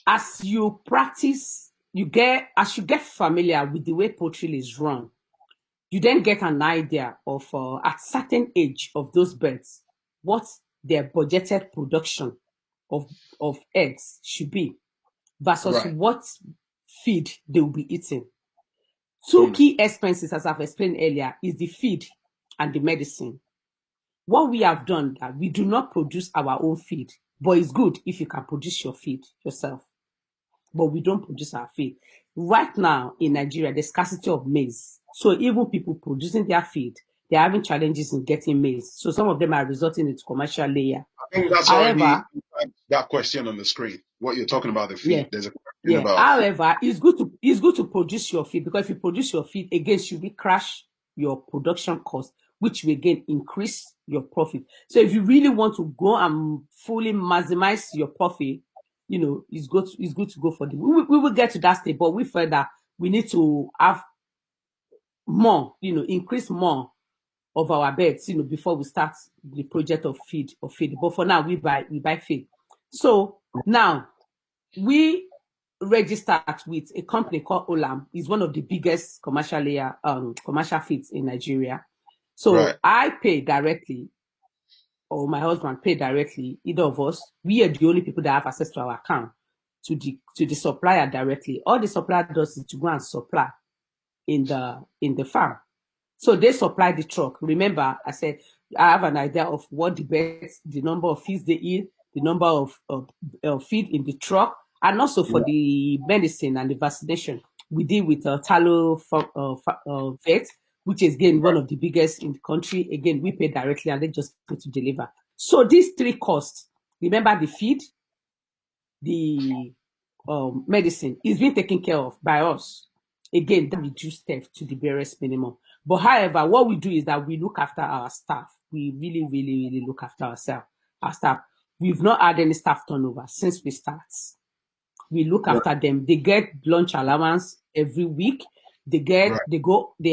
As you practice, as you get familiar with the way poultry is run, you then get an idea of at certain age of those birds what their budgeted production of eggs should be versus what feed they will be eating. Two key expenses, as I've explained earlier, is the feed and the medicine. What we have done that we do not produce our own feed, but it's good if you can produce your feed yourself. But we don't produce our feed. Right now in Nigeria, there's scarcity of maize. So even people producing their feed, they're having challenges in getting maize. So some of them are resulting into commercial layer. I think that's already that question on the screen. What you're talking about, the feed. Yeah. There's a question about. However, it's good to produce your feed, because if you produce your feed, again, you will crash your production cost, which will again increase your profit. So if you really want to go and fully maximize your profit, it's good to go for the. We will get to that stage, but we felt that we need to have more, increase more of our beds, before we start the project of feed. But for now, we buy feed. So now we registered with a company called Olam. It's one of the biggest commercial feeds in Nigeria. So I pay directly, or my husband pay directly, either of us. We are the only people that have access to our account to the supplier directly. All the supplier does is to go and supply in the farm. So they supply the truck. Remember, I said I have an idea of what the number of feeds they eat, the number of feed in the truck, and also for the medicine and the vaccination. We deal with Talo Vet, which is again one of the biggest in the country. Again, we pay directly and they just go to deliver. So these three costs, remember the feed, the medicine, is being taken care of by us. Again, that reduces theft to the barest minimum. But however, what we do is that we look after our staff. We really, really, really look after our staff. We've not had any staff turnover since we start. We look after them. They get lunch allowance every week. They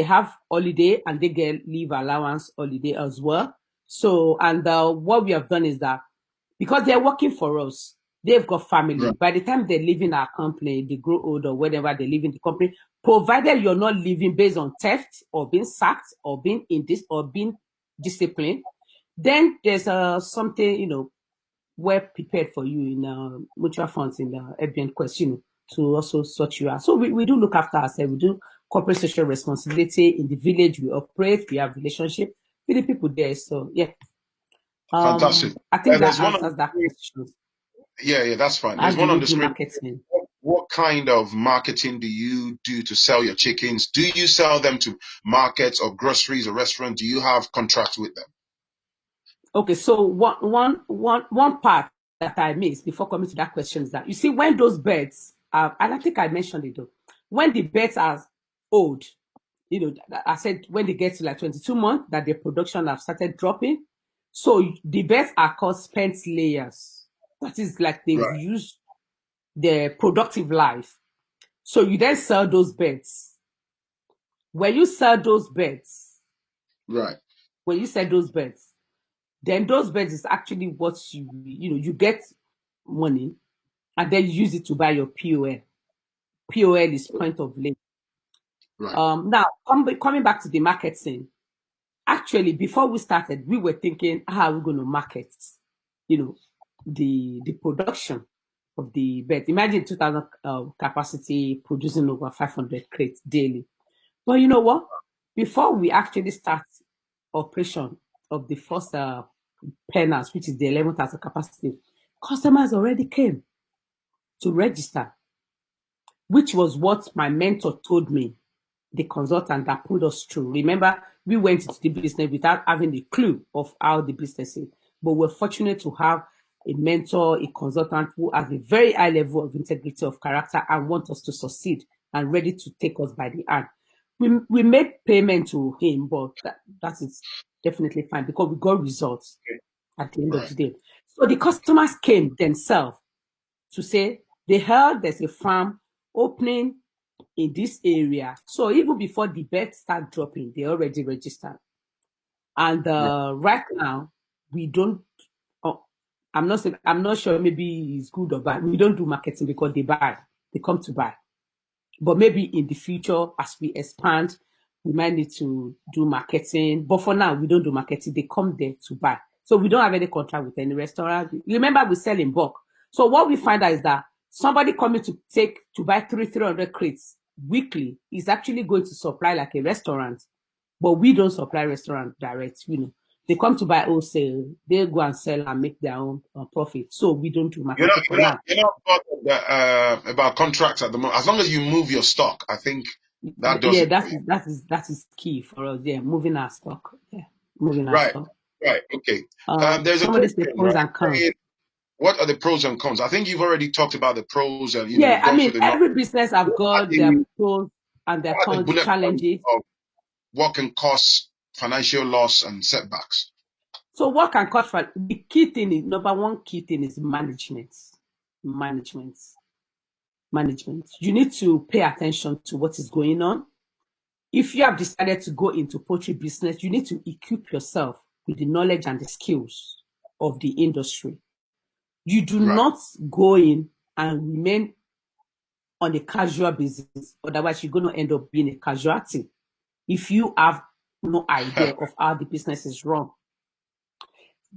have holiday and they get leave allowance holiday as well. So, and what we have done is that because they're working for us, they've got family. By the time they leave in our company, they grow old or whenever they leave in the company, provided you're not living based on theft or being sacked or being being disciplined, then there's something, well prepared for you in mutual funds in the FBN question to also sort you out. So we do look after ourselves. We do corporate social responsibility in the village. We operate. We have relationship with the people there. So yeah. Fantastic. I think that answers that question. Yeah, that's fine. How There's do one we on the do screen. marketing? What kind of marketing do you do to sell your chickens? Do you sell them to markets or groceries or restaurants? Do you have contracts with them? Okay, so one part that I missed before coming to that question is that you see when those birds are, and I think I mentioned it though, when the birds are old, I said when they get to like 22 months that their production have started dropping. So the birds are called spent layers. That is like they've Right, used their productive life. So you then sell those birds. When you sell those birds, right, when you sell those birds, then those birds is actually what you get money and then you use it to buy your POL. POL is point of link. right, Now coming back to the marketing, actually before we started, we were thinking how are we going to market, you know, the production of the birds. Imagine 2,000 capacity producing over 500 crates daily. But you know what? Before we actually start operation of the first penners, which is the 11,000 capacity, customers already came to register, which was what my mentor told me, the consultant that put us through. Remember, we went into the business without having a clue of how the business is, but we're fortunate to have a mentor, a consultant who has a very high level of integrity of character and want us to succeed and ready to take us by the hand. We made payment to him, but that is definitely fine because we got results at the end of right. the day. So the customers came themselves to say they heard there's a farm opening in this area. So even before the birds start dropping, they already registered. And Right. right now, we don't. Oh, I'm not sure. Maybe it's good or bad. We don't do marketing because they buy. They come to buy. But maybe in the future, as we expand, we might need to do marketing. But for now, we don't do marketing. They come there to buy. So we don't have any contract with any restaurant. Remember, we sell in bulk. So what we find out is that somebody coming to buy 300 crates weekly is actually going to supply like a restaurant. But we don't supply restaurant direct. They come to buy wholesale, they go and sell and make their own profit. So we don't do You're not, marketing for you're not, now. you're not about contracts at the moment. As long as you move your stock, I think that does Yeah, it for you. that is key for us. Yeah, moving our stock. Yeah, moving our Right, stock. right, okay. There's a Somebody say question, pros right? and cons. Saying, what are the pros and cons? I think you've already talked about the pros and Yeah, you've I gone mean through the numbers. every business have What are got their the pros and their what are the cons, the bullet points challenges. of what can cause financial loss and setbacks? So what can cause for the key thing is number one key thing is management. Management. Management. You need to pay attention to what is going on. If you have decided to go into poultry business, you need to equip yourself with the knowledge and the skills of the industry. You do Right. not go in and remain on a casual basis. Otherwise, you're going to end up being a casualty if you have no idea of how the business is run.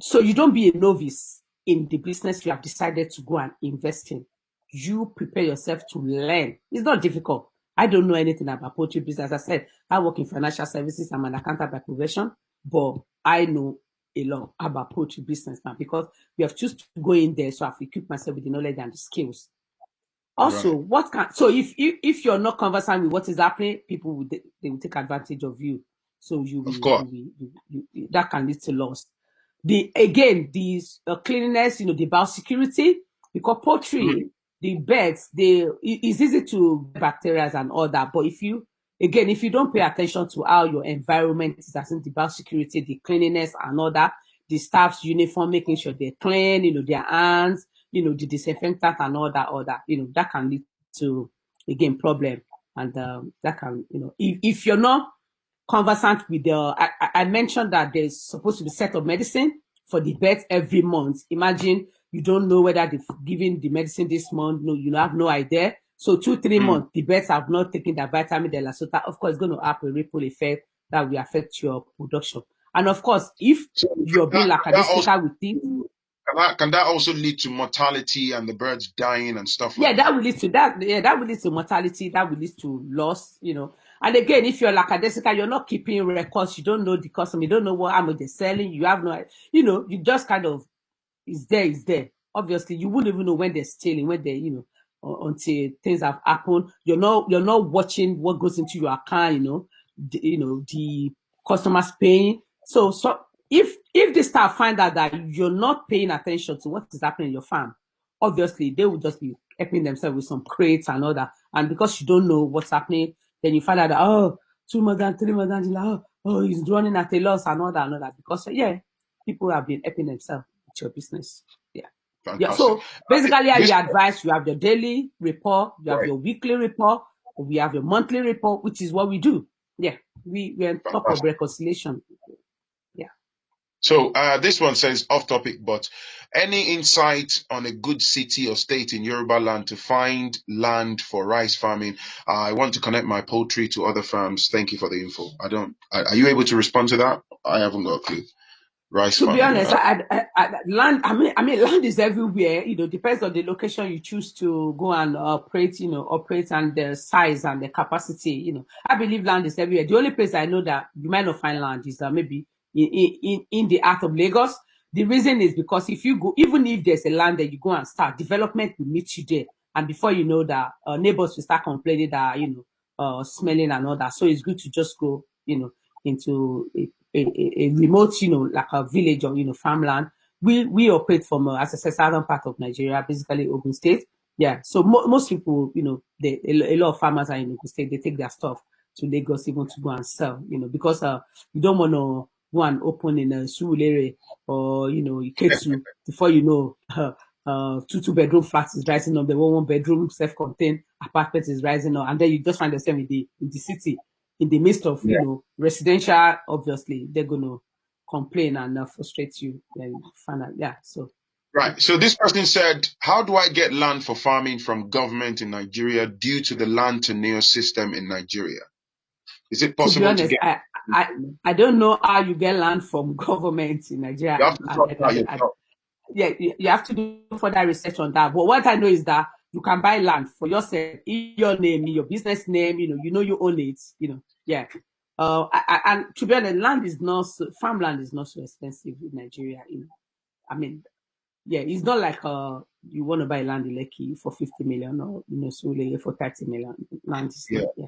So you don't be a novice in the business you have decided to go and invest in. You prepare yourself to learn. It's not difficult. I don't know anything about poultry business. As I said, I work in financial services. I'm an accountant by profession, but I know a lot about poultry business now because we have chosen to go in there. So I've equipped myself with the knowledge and the skills. Also, Right. so if you're not conversant with what is happening, people they will take advantage of you. So Of course. that can lead to loss. The cleanliness, the biosecurity, because Mhm. poultry, the birds, it's easy to get bacteria and all that. But if you don't pay attention to how your environment is, as in the biosecurity, the cleanliness and all that, the staff's uniform, making sure they're clean, their hands, the disinfectant and all that, that can lead to, again, problem. And that can, if you're not conversant with I mentioned that there's supposed to be set of medicine for the birds every month. Imagine you don't know whether they've given the medicine this month. No, you have no idea. So 2-3 months, the birds have not taken their vitamin, their lasota. Of course, it's going to have a ripple effect that will affect your production. And of course, if So you're being can that also lackadaisical with it, can that also lead to mortality and the birds dying and stuff yeah, like that? that will lead to that. Yeah, that will lead to mortality. That will lead to loss. And again, if you're lackadaisical, you're not keeping records. You don't know the customer. You don't know how much they're selling. You have no, you just kind of, it's there. obviously you wouldn't even know when they're stealing, when they, until things have happened. You're not watching what goes into your account, the customers paying. So if the staff find out that you're not paying attention to what is happening in your farm, obviously they will just be helping themselves with some crates and all that. And because you don't know what's happening, then you find out that, oh, 2 months and 3 months, and he's running at a loss and all that and all that. Because people have been helping themselves with your business. Yeah. Yeah. Fantastic. So basically, This, you advise, you have your daily report, you have right, your weekly report, we have your monthly report, which is what we do. Yeah. We're on top of fantastic. reconciliation. Yeah. So this one says off topic, but any insight on a good city or state in Yoruba land to find land for rice farming? I want to connect my poultry to other farms. Thank you for the info. Are you able to respond to that? I haven't got a clue. Rice To be farming. honest, land. Land is everywhere. Depends on the location you choose to go and operate. Operate and the size and the capacity. I believe land is everywhere. The only place I know that you might not find land is maybe in the heart of Lagos. The reason is because if you go, even if there's a land that you go and start, development will meet you there, and before you know that, neighbors will start complaining that smelling and all that. So it's good to just go, into a remote, like a village or, farmland. We operate from, as I said, southern part of Nigeria, basically Ogun State. Yeah. So most people, a lot of farmers are in Ogun State. They take their stuff to Lagos even to go and sell, because you don't want to go and open in a Surulere or, Iketu before you know, 2 bedroom flats is rising up. The 1 bedroom self-contained apartment is rising up. And then you just find yourself in the city, in the midst of, residential. Obviously, they're going to complain and frustrate you. Then find out, so. Right. So this person said, how do I get land for farming from government in Nigeria due to the land tenure system in Nigeria? Is it To be possible to honest, get? I don't know how you get land from government in Nigeria. You have to sort that yourself. You have to do further research on that. But what I know is that you can buy land for yourself in your name, in your business name. You own it. Yeah. And to be honest, farmland is not so expensive in Nigeria. I mean, it's not like you want to buy land in Lekki for 50 million or Sule for 30 million. Land is Yeah. not. Yeah.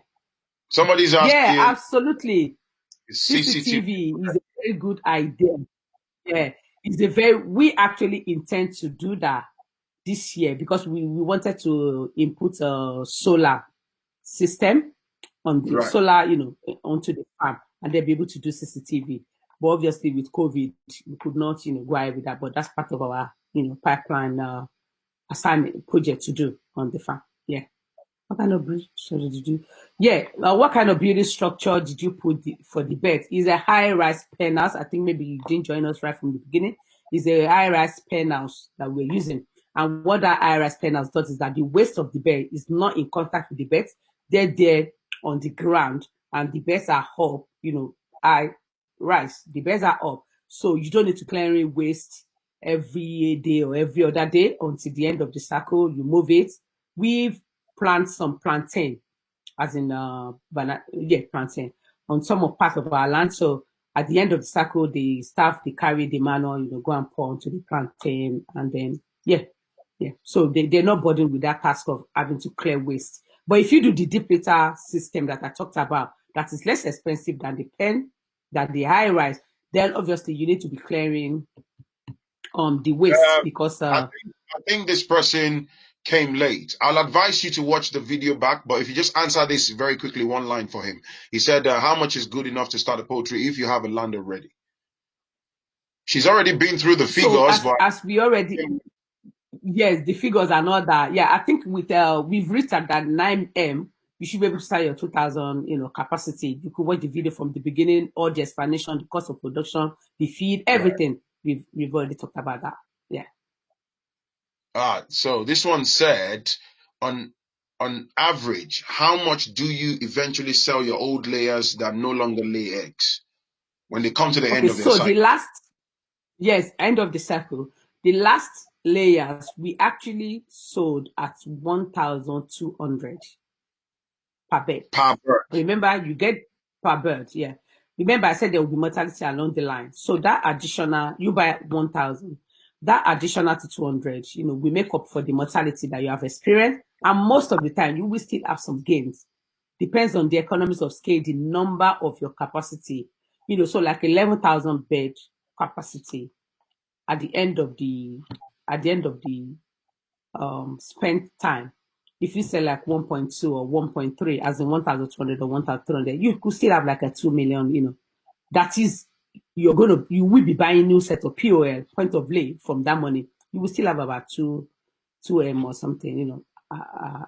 Somebody's Yeah, asking, absolutely. is CCTV? CCTV is a very good idea. Yeah, we actually intend to do that this year because we wanted to input a solar system on the Right. solar, onto the farm, and they'll be able to do CCTV. But obviously with COVID, we could not, go ahead with that. But that's part of our, pipeline assignment project to do on the farm. Yeah. What kind of building structure did you? Yeah, what kind of building structure did you put for the bed? Is a high-rise penthouse. I think maybe you didn't join us right from the beginning. Is a high-rise penthouse that we're using. And what that high-rise penthouse does is that the waist of the bed is not in contact with the bed. They're there on the ground, and the beds are up. High rise. The beds are up, so you don't need to clear waste every day or every other day until the end of the cycle. You move it. We've plant some plantain, as in plantain on some of part of our land. So at the end of the cycle, the staff they carry the manure, go and pour onto the plantain, and then So they're not burdened with that task of having to clear waste. But if you do the deep litter system that I talked about, that is less expensive than the high rise, then obviously you need to be clearing the waste because I think this person came late. I'll advise you to watch the video back, but if you just answer this very quickly, one line for him. He said, how much is good enough to start a poultry if you have a land already? She's already been through the figures, so as we already. Yes, the figures are not that. Yeah, I think we've reached at that 9M. You should be able to start your 2,000, capacity. You could watch the video from the beginning, all the explanation, the cost of production, the feed, everything. Right. We've already talked about that. Yeah. So this one said, on average, how much do you eventually sell your old layers that no longer lay eggs when they come to the end of their cycle? End of the cycle. The last layers we actually sold at 1,200 per bed. Per bird. Remember, you get per bird, yeah. Remember, I said there will be mortality along the line. So that additional, you buy 1,000. that additional to 200, we make up for the mortality that you have experienced. And most of the time, you will still have some gains. Depends on the economies of scale, the number of your capacity. So like 11,000 bed capacity at the end of the spent time. If you sell like 1.2 or 1.3, as in 1,200 or 1,300, you could still have like a 2 million, that is, you will be buying new set of POL, point of lay, from that money. You will still have about 2M or something,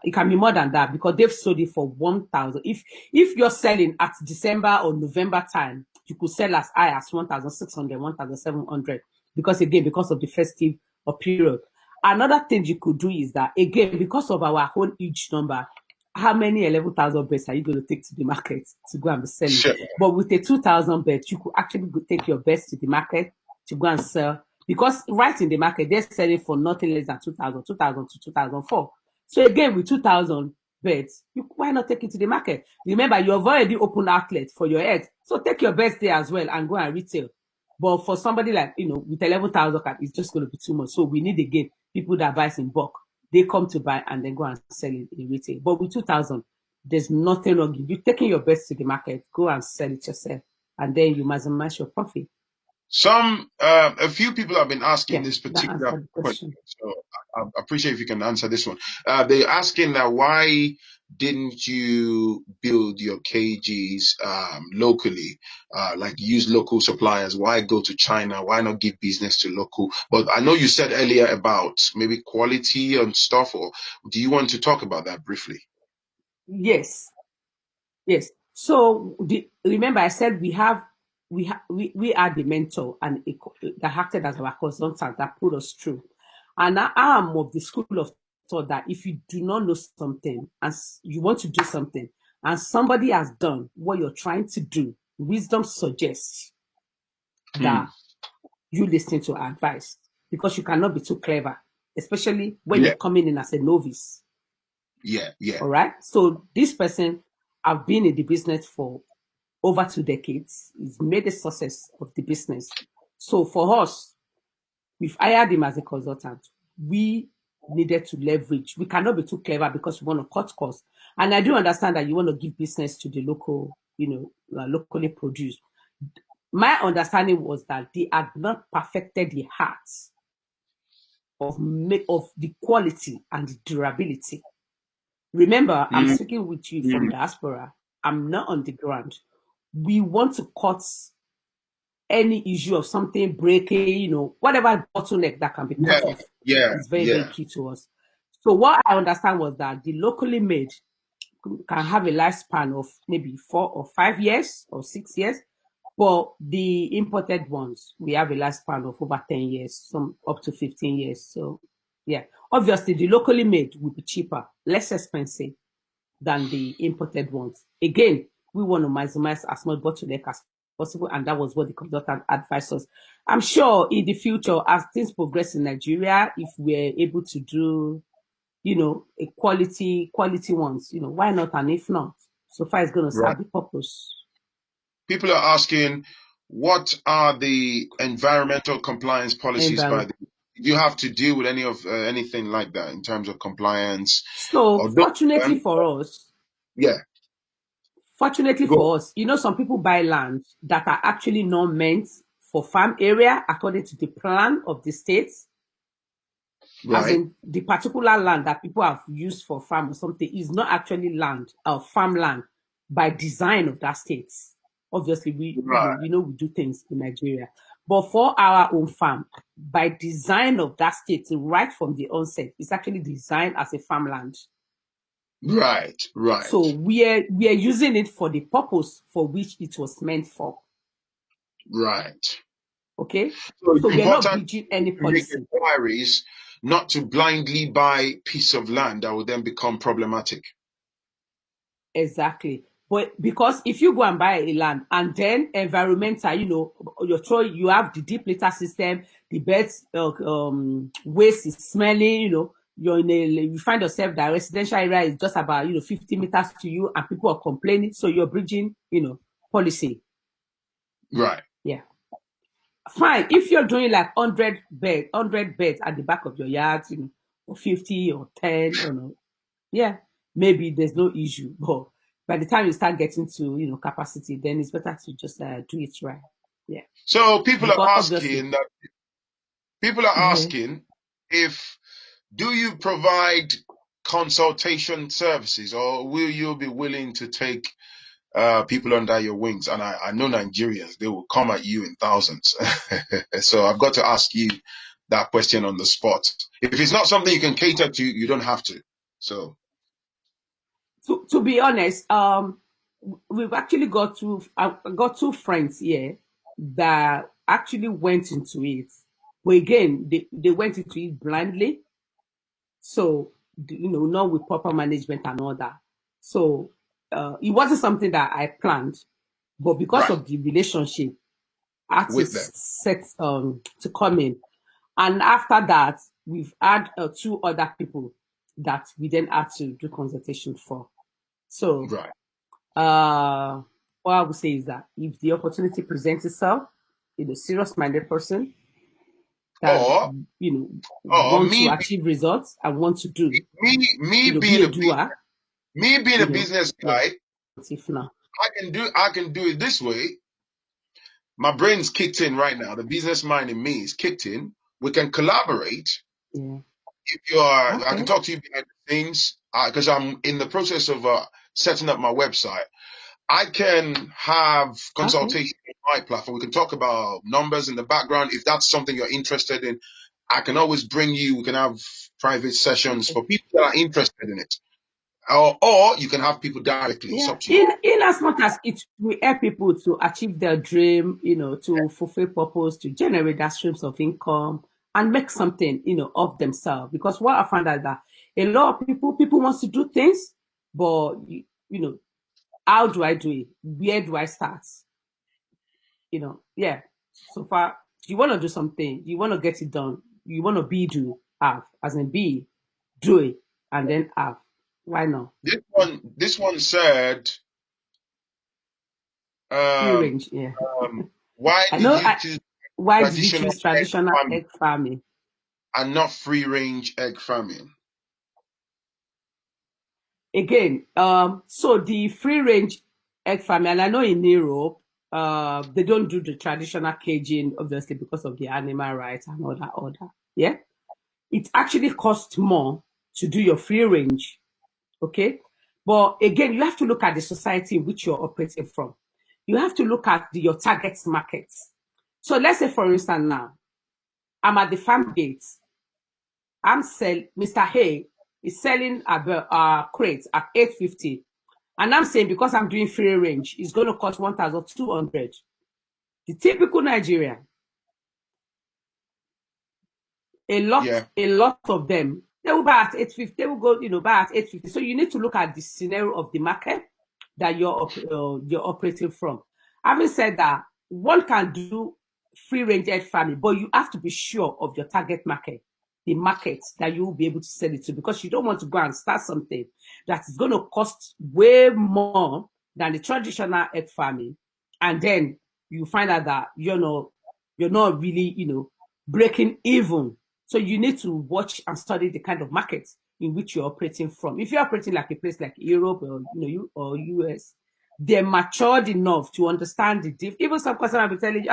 it can be more than that because they've sold it for 1,000. If you're selling at December or November time, you could sell as high as 1,600, 1,700 because of the festive or period. Another thing you could do is that, again, because of our whole huge number, how many 11,000 beds are you going to take to the market to go and be selling? Sure. But with a 2,000 beds, you could actually go take your beds to the market to go and sell. Because right in the market, they're selling for nothing less than 2,000 to 2,004. So again, with 2,000 beds, why not take it to the market? Remember, you've already opened outlet for your eggs. So take your beds there as well and go and retail. But for somebody like, with 11,000, it's just going to be too much. So we need, again, people that buy in bulk. They come to buy and then go and sell it in retail. But with 2,000, there's nothing wrong. You're taking your best to the market, go and sell it yourself. And then you maximize your profit. A few people have been asking this particular question. So I appreciate if you can answer this one. They're asking that why didn't you build your cages locally, like use local suppliers? Why go to China? Why not give business to local? But I know you said earlier about maybe quality and stuff, or do you want to talk about that briefly? Yes. So remember, I said we are the mentor and that acted as our consultant that put us through. And I am of the school of thought that if you do not know something and you want to do something and somebody has done what you're trying to do, wisdom suggests that you listen to advice because you cannot be too clever, especially when you're coming in as a novice. Yeah. All right. So this person have been in the business for over 2 decades. He's made a success of the business. So for us, we've hired him as a consultant. We needed to leverage. We cannot be too clever because we want to cut costs. And I do understand that you want to give business to the local, locally produced. My understanding was that they had not perfected the art of the quality and the durability. Remember, I'm speaking with you from diaspora. I'm not on the ground. We want to cut any issue of something breaking, whatever bottleneck that can be cut off. It's very, very key to us. So what I understand was that the locally made can have a lifespan of maybe 4 or 5 years or 6 years. But the imported ones, we have a lifespan of over 10 years, some up to 15 years. So, yeah, obviously the locally made will be cheaper, less expensive than the imported ones. Again, we want to maximize as much bottleneck as possible, and that was what the consultant advised us. I'm sure in the future, as things progress in Nigeria, if we're able to do, a quality ones, why not? And if not, so far it's going to serve the purpose. People are asking, what are the environmental compliance policies by the? Do you have to deal with any of anything like that in terms of compliance? So fortunately for us, some people buy land that are actually not meant for farm area according to the plan of the states. As in the particular land that people have used for farm or something is not actually land or farmland by design of that state. Obviously, we do things in Nigeria. But for our own farm, by design of that state, right from the onset, it's actually designed as a farmland. Right. So we are using it for the purpose for which it was meant for. Right. Okay. So we are not breaching any policy. Make inquiries not to blindly buy piece of land that will then become problematic. Exactly. But because if you go and buy a land and then environmental, you have the deep litter system, the beds waste is smelling, you find yourself that residential area is just about 50 meters to you and people are complaining, so you're bridging policy. Right. Yeah. fine. If you're doing like 100 beds at the back of your yard, or 50 or 10, yeah, maybe there's no issue. But by the time you start getting to, capacity, then it's better to just do it right. Yeah. So people are Because obviously, asking that people are yeah. asking if do you provide consultation services or will you be willing to take people under your wings? And I know Nigerians, they will come at you in thousands. So I've got to ask you that question on the spot. If it's not something you can cater to, you don't have to. So To be honest, we've actually got two friends here that actually went into it. But again, they went into it blindly. So, not with proper management and all that. So, it wasn't something that I planned, but because right of the relationship, I had to with them. set to come in. And after that, we've had two other people that we then had to do consultation for. So, Right. what I would say is that if the opportunity presents itself, serious-minded person that Or or want to achieve results and want to do, me be being a a doer, me being a business yeah. guy, If now, I can do it this way. My brain's kicked in right now. The business mind in me is kicked in. We can collaborate. yeah, If you are, I can okay, talk to you behind the scenes because I'm in the process of setting up my website. I can have okay, consultation on my platform. We can talk about numbers in the background. If that's something you're interested in, I can always bring you. We can have private sessions okay. for people that are interested in it. Or you can have people directly. It's Yeah, up to you. in as much as it will help people to achieve their dream, to fulfill purpose, to generate that streams of income and make something, of themselves. Because what I found out that a lot of people wants to do things, but how do I do it? Where do I start? Yeah. So far, you want to do something, you want to get it done, you want to do, have, as in be, do it, and then have. Why not? This one said, Free um, range, yeah. why I did know. you choose Why did you traditional choose egg traditional farming egg farming? and not free range egg farming? Again, so the free range egg farming, and I know in Europe, they don't do the traditional caging, obviously, because of the animal rights and all that order. Yeah. It actually costs more to do your free range. Okay. But again, you have to look at the society in which you're operating from. You have to look at your target markets. So let's say, for instance, now I'm at the farm gate. Mr. Hay is selling crates at 850. And I'm saying because I'm doing free range, it's going to cost 1,200. The typical Nigerian, Yeah, a lot of them, they will buy at 850. They will go, buy at 850. So you need to look at the scenario of the market that you're operating from. Having said that, one can do free range egg farming, but you have to be sure of your target market, the market that you will be able to sell it to, because you don't want to go and start something that is going to cost way more than the traditional egg farming, and then you find out that you're not really breaking even. So you need to watch and study the kind of market in which you're operating from. If you're operating like a place like Europe or or US, they're matured enough to understand the difference. Even some customers will be telling you,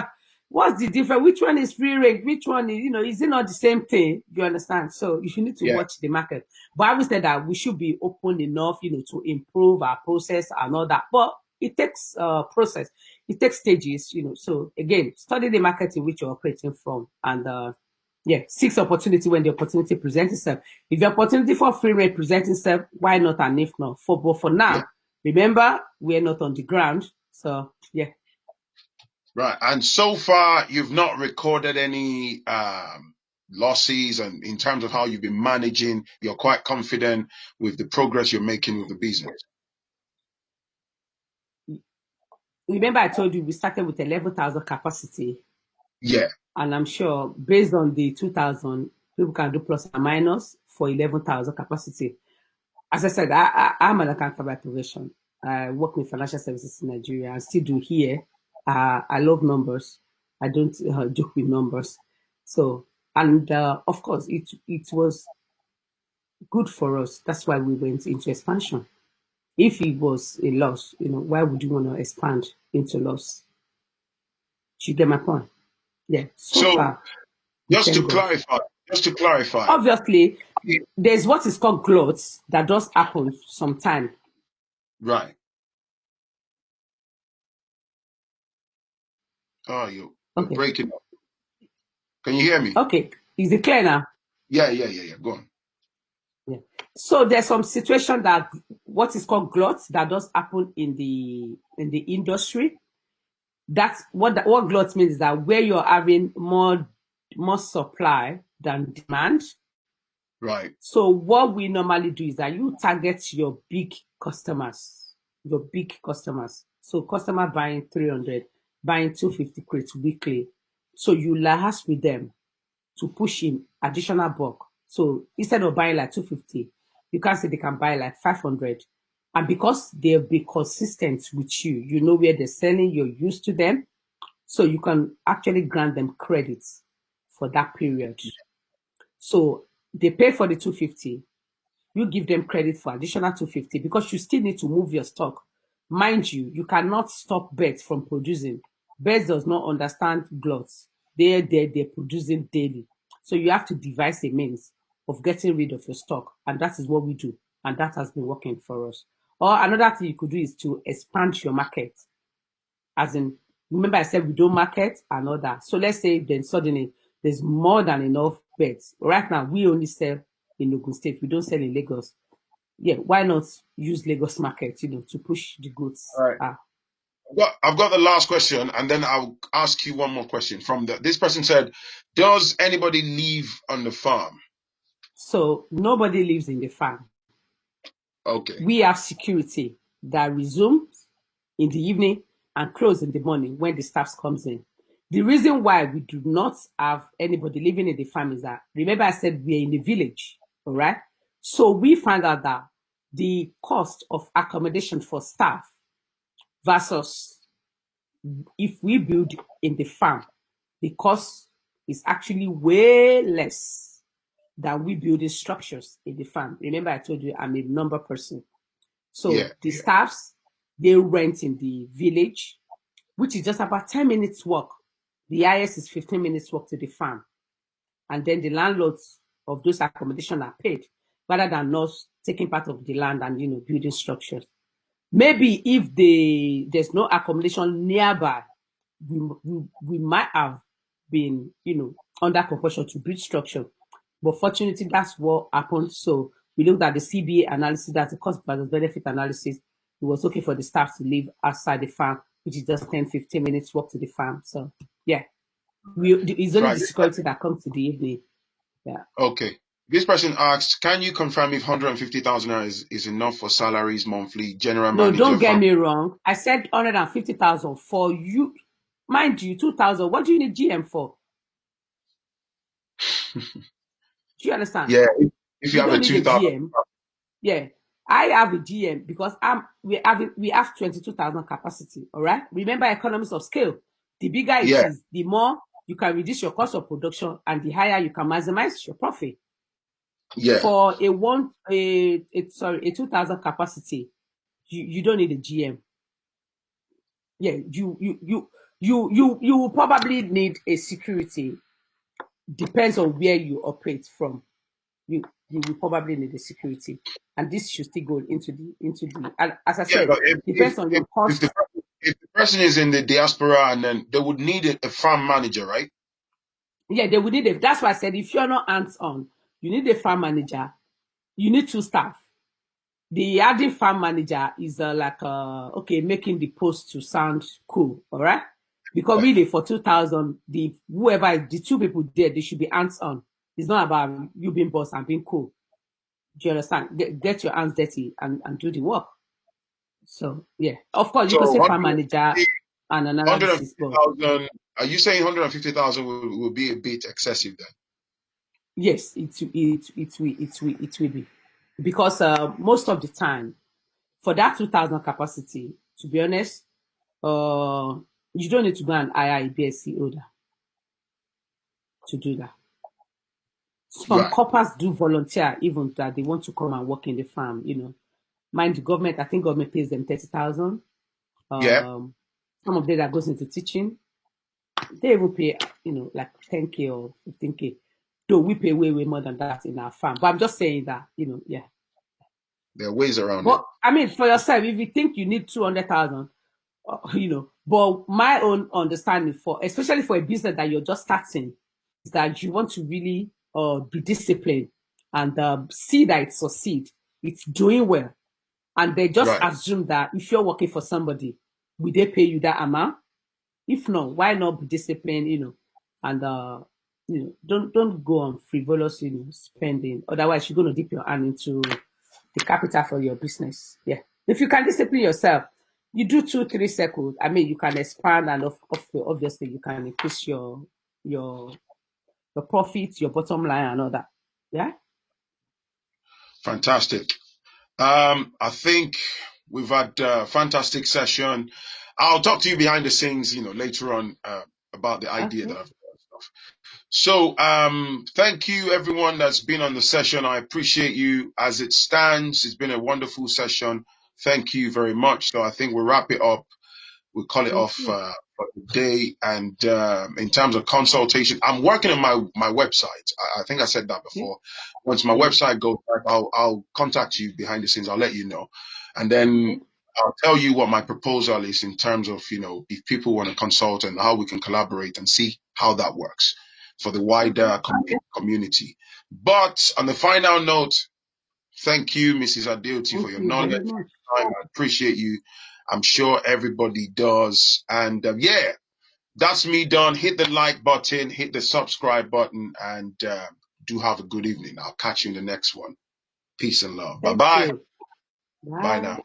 what's the difference? Which one is free range? Which one is, is it not the same thing? You understand? So you need to yeah, watch the market. But I would say that we should be open enough, to improve our process and all that. But it takes process. It takes stages, So again, study the market in which you're operating from, and yeah, seek opportunity when the opportunity presents itself. If the opportunity for free rate presents itself, why not? And if not, but for yeah. now, remember, we're not on the ground. So yeah. Right. And so far, you've not recorded any losses, and in terms of how you've been managing, you're quite confident with the progress you're making with the business. Remember, I told you we started with 11,000 capacity, Yeah, and I'm sure based on the 2,000, people can do plus and minus for 11,000 capacity. As I said, I'm an accountant by profession. I work with financial services in Nigeria. I still do here. I love numbers. I don't joke with numbers. So, and of course, it was good for us. That's why we went into expansion. If it was a loss, why would you want to expand into loss? Do you get my point? Yeah. So So far, we just thank to God. clarify, Obviously, there's what is called glut that does happen sometime. right? Oh, you're Okay. breaking up. Can you hear me? Okay. Is it clear now? Yeah. Go on. Yeah. So there's some situation that what is called glut that does happen in the industry. That's what glut means, is that where you're having more supply than demand. Right. So what we normally do is that you target your big customers, So customer buying 300, buying 250 crates weekly. So you liaise with them to push in additional bulk. So instead of buying like 250, you can say they can buy like 500. And because they'll be consistent with you, you know where they're selling, you're used to them. So you can actually grant them credits for that period. So they pay for the 250. You give them credit for additional 250 because you still need to move your stock. Mind you, you cannot stop birds from producing. Birds does not understand gluts. They're producing daily. So you have to devise a means of getting rid of your stock. And that is what we do. And that has been working for us. Or another thing you could do is to expand your market. As in, remember I said we don't market and all that. So let's say then suddenly there's more than enough birds. Right now, we only sell in Ogun State. We don't sell in Lagos. Yeah, why not use Lagos market, to push the goods? All right. I've got the last question, and then I'll ask you one more question. This person said, "Does anybody live on the farm?" So nobody lives in the farm. Okay. We have security that resumes in the evening and close in the morning when the staff comes in. The reason why we do not have anybody living in the farm is that, remember I said we're in the village, all right? So we found out that the cost of accommodation for staff versus if we build in the farm, the cost is actually way less than we building structures in the farm. Remember I told you I'm a number person. Yeah. So the staffs, they rent in the village, which is just about 10 minutes walk. The highest is 15 minutes walk to the farm. And then the landlords of those accommodation are paid rather than us taking part of the land and, building structures. Maybe if there's no accommodation nearby, we might have been, under compulsion to build structure. But fortunately, that's what happened. So we looked at the CBA analysis, that's the cost versus benefit analysis. It was okay for the staff to live outside the farm, which is just 10, 15 minutes walk to the farm. So yeah, it's only Right. the security that comes to the evening. Yeah. Okay. This person asked, "Can you confirm if 150,000 is enough for salaries monthly, general No, manager, don't get farm?" me wrong. I said 150,000 for you. Mind you, 2,000. What do you need GM for? Do you understand? Yeah. If you You have a don't need a 2,000. GM. Yeah, I have a GM because we have 22,000 capacity. All right. Remember economies of scale. The bigger it Yeah. is, the more you can reduce your cost of production, and the higher you can maximize your profit. Yeah. For a 2,000 capacity, you don't need a GM. Yeah, you will probably need a security. Depends on where you operate from. You will probably need a security, and this should still go into the. And as I Yeah. said, But depends on your if cost. the person is in the diaspora, and then they would need a farm manager, right? Yeah, they will need a. That's why I said if you're not hands on, you need a farm manager. You need two staff. The adding farm manager is okay, making the post to sound cool, all right? Because really for 2,000, the two people there, they should be hands on. It's not about you being boss and being cool. Do you understand? Get your hands dirty and do the work. So yeah, of course you can So say farm manager and analysis, but 150,000. Are you saying 150,000 will be a bit excessive then? yes, it will be, because most of the time for that 2,000 capacity, to be honest, you don't need to go and hire a BSc holder. to do that. Some coppers do volunteer, even that they want to come and work in the farm, you know. Mind the government, I think government pays them 30,000. Some of them that goes into teaching, they will pay, you know, like 10K or 15K. Though we pay way more than that in our farm. But I'm just saying that, you know, yeah. There are ways around but, it. I mean, for yourself, if you think you need 200,000, you know, but my own understanding for, especially for a business that you're just starting, is that you want to really be disciplined and see that it succeed. It's doing well. And they just assume that if you're working for somebody, will they pay you that amount? If not, why not be disciplined, you know, and you know, don't go on frivolous, you know, spending. Otherwise, you're going to dip your hand into the capital for your business. Yeah. If you can discipline yourself, you do 2-3 circles. I mean, you can expand, and obviously you can increase your profits, your bottom line, and all that. Yeah. Fantastic. I think we've had a fantastic session. I'll talk to you behind the scenes, you know, later on about the idea that I've got. So, thank you everyone that's been on the session. I appreciate you as it stands. It's been a wonderful session. Thank you very much. So I think we'll wrap it up. We'll call it off for the day. And in terms of consultation, I'm working on my website. I think I said that before. Once my website goes back, I'll contact you behind the scenes. I'll let you know. And then I'll tell you what my proposal is in terms of, you know, if people want to consult and how we can collaborate and see how that works for the wider community. But on the final note, thank you, Mrs. Adeoti, for your knowledge. I appreciate you. I'm sure everybody does. And yeah, that's me done. Hit the like button, hit the subscribe button, and do have a good evening. I'll catch you in the next one. Peace and love. Bye-bye. Bye. Bye now.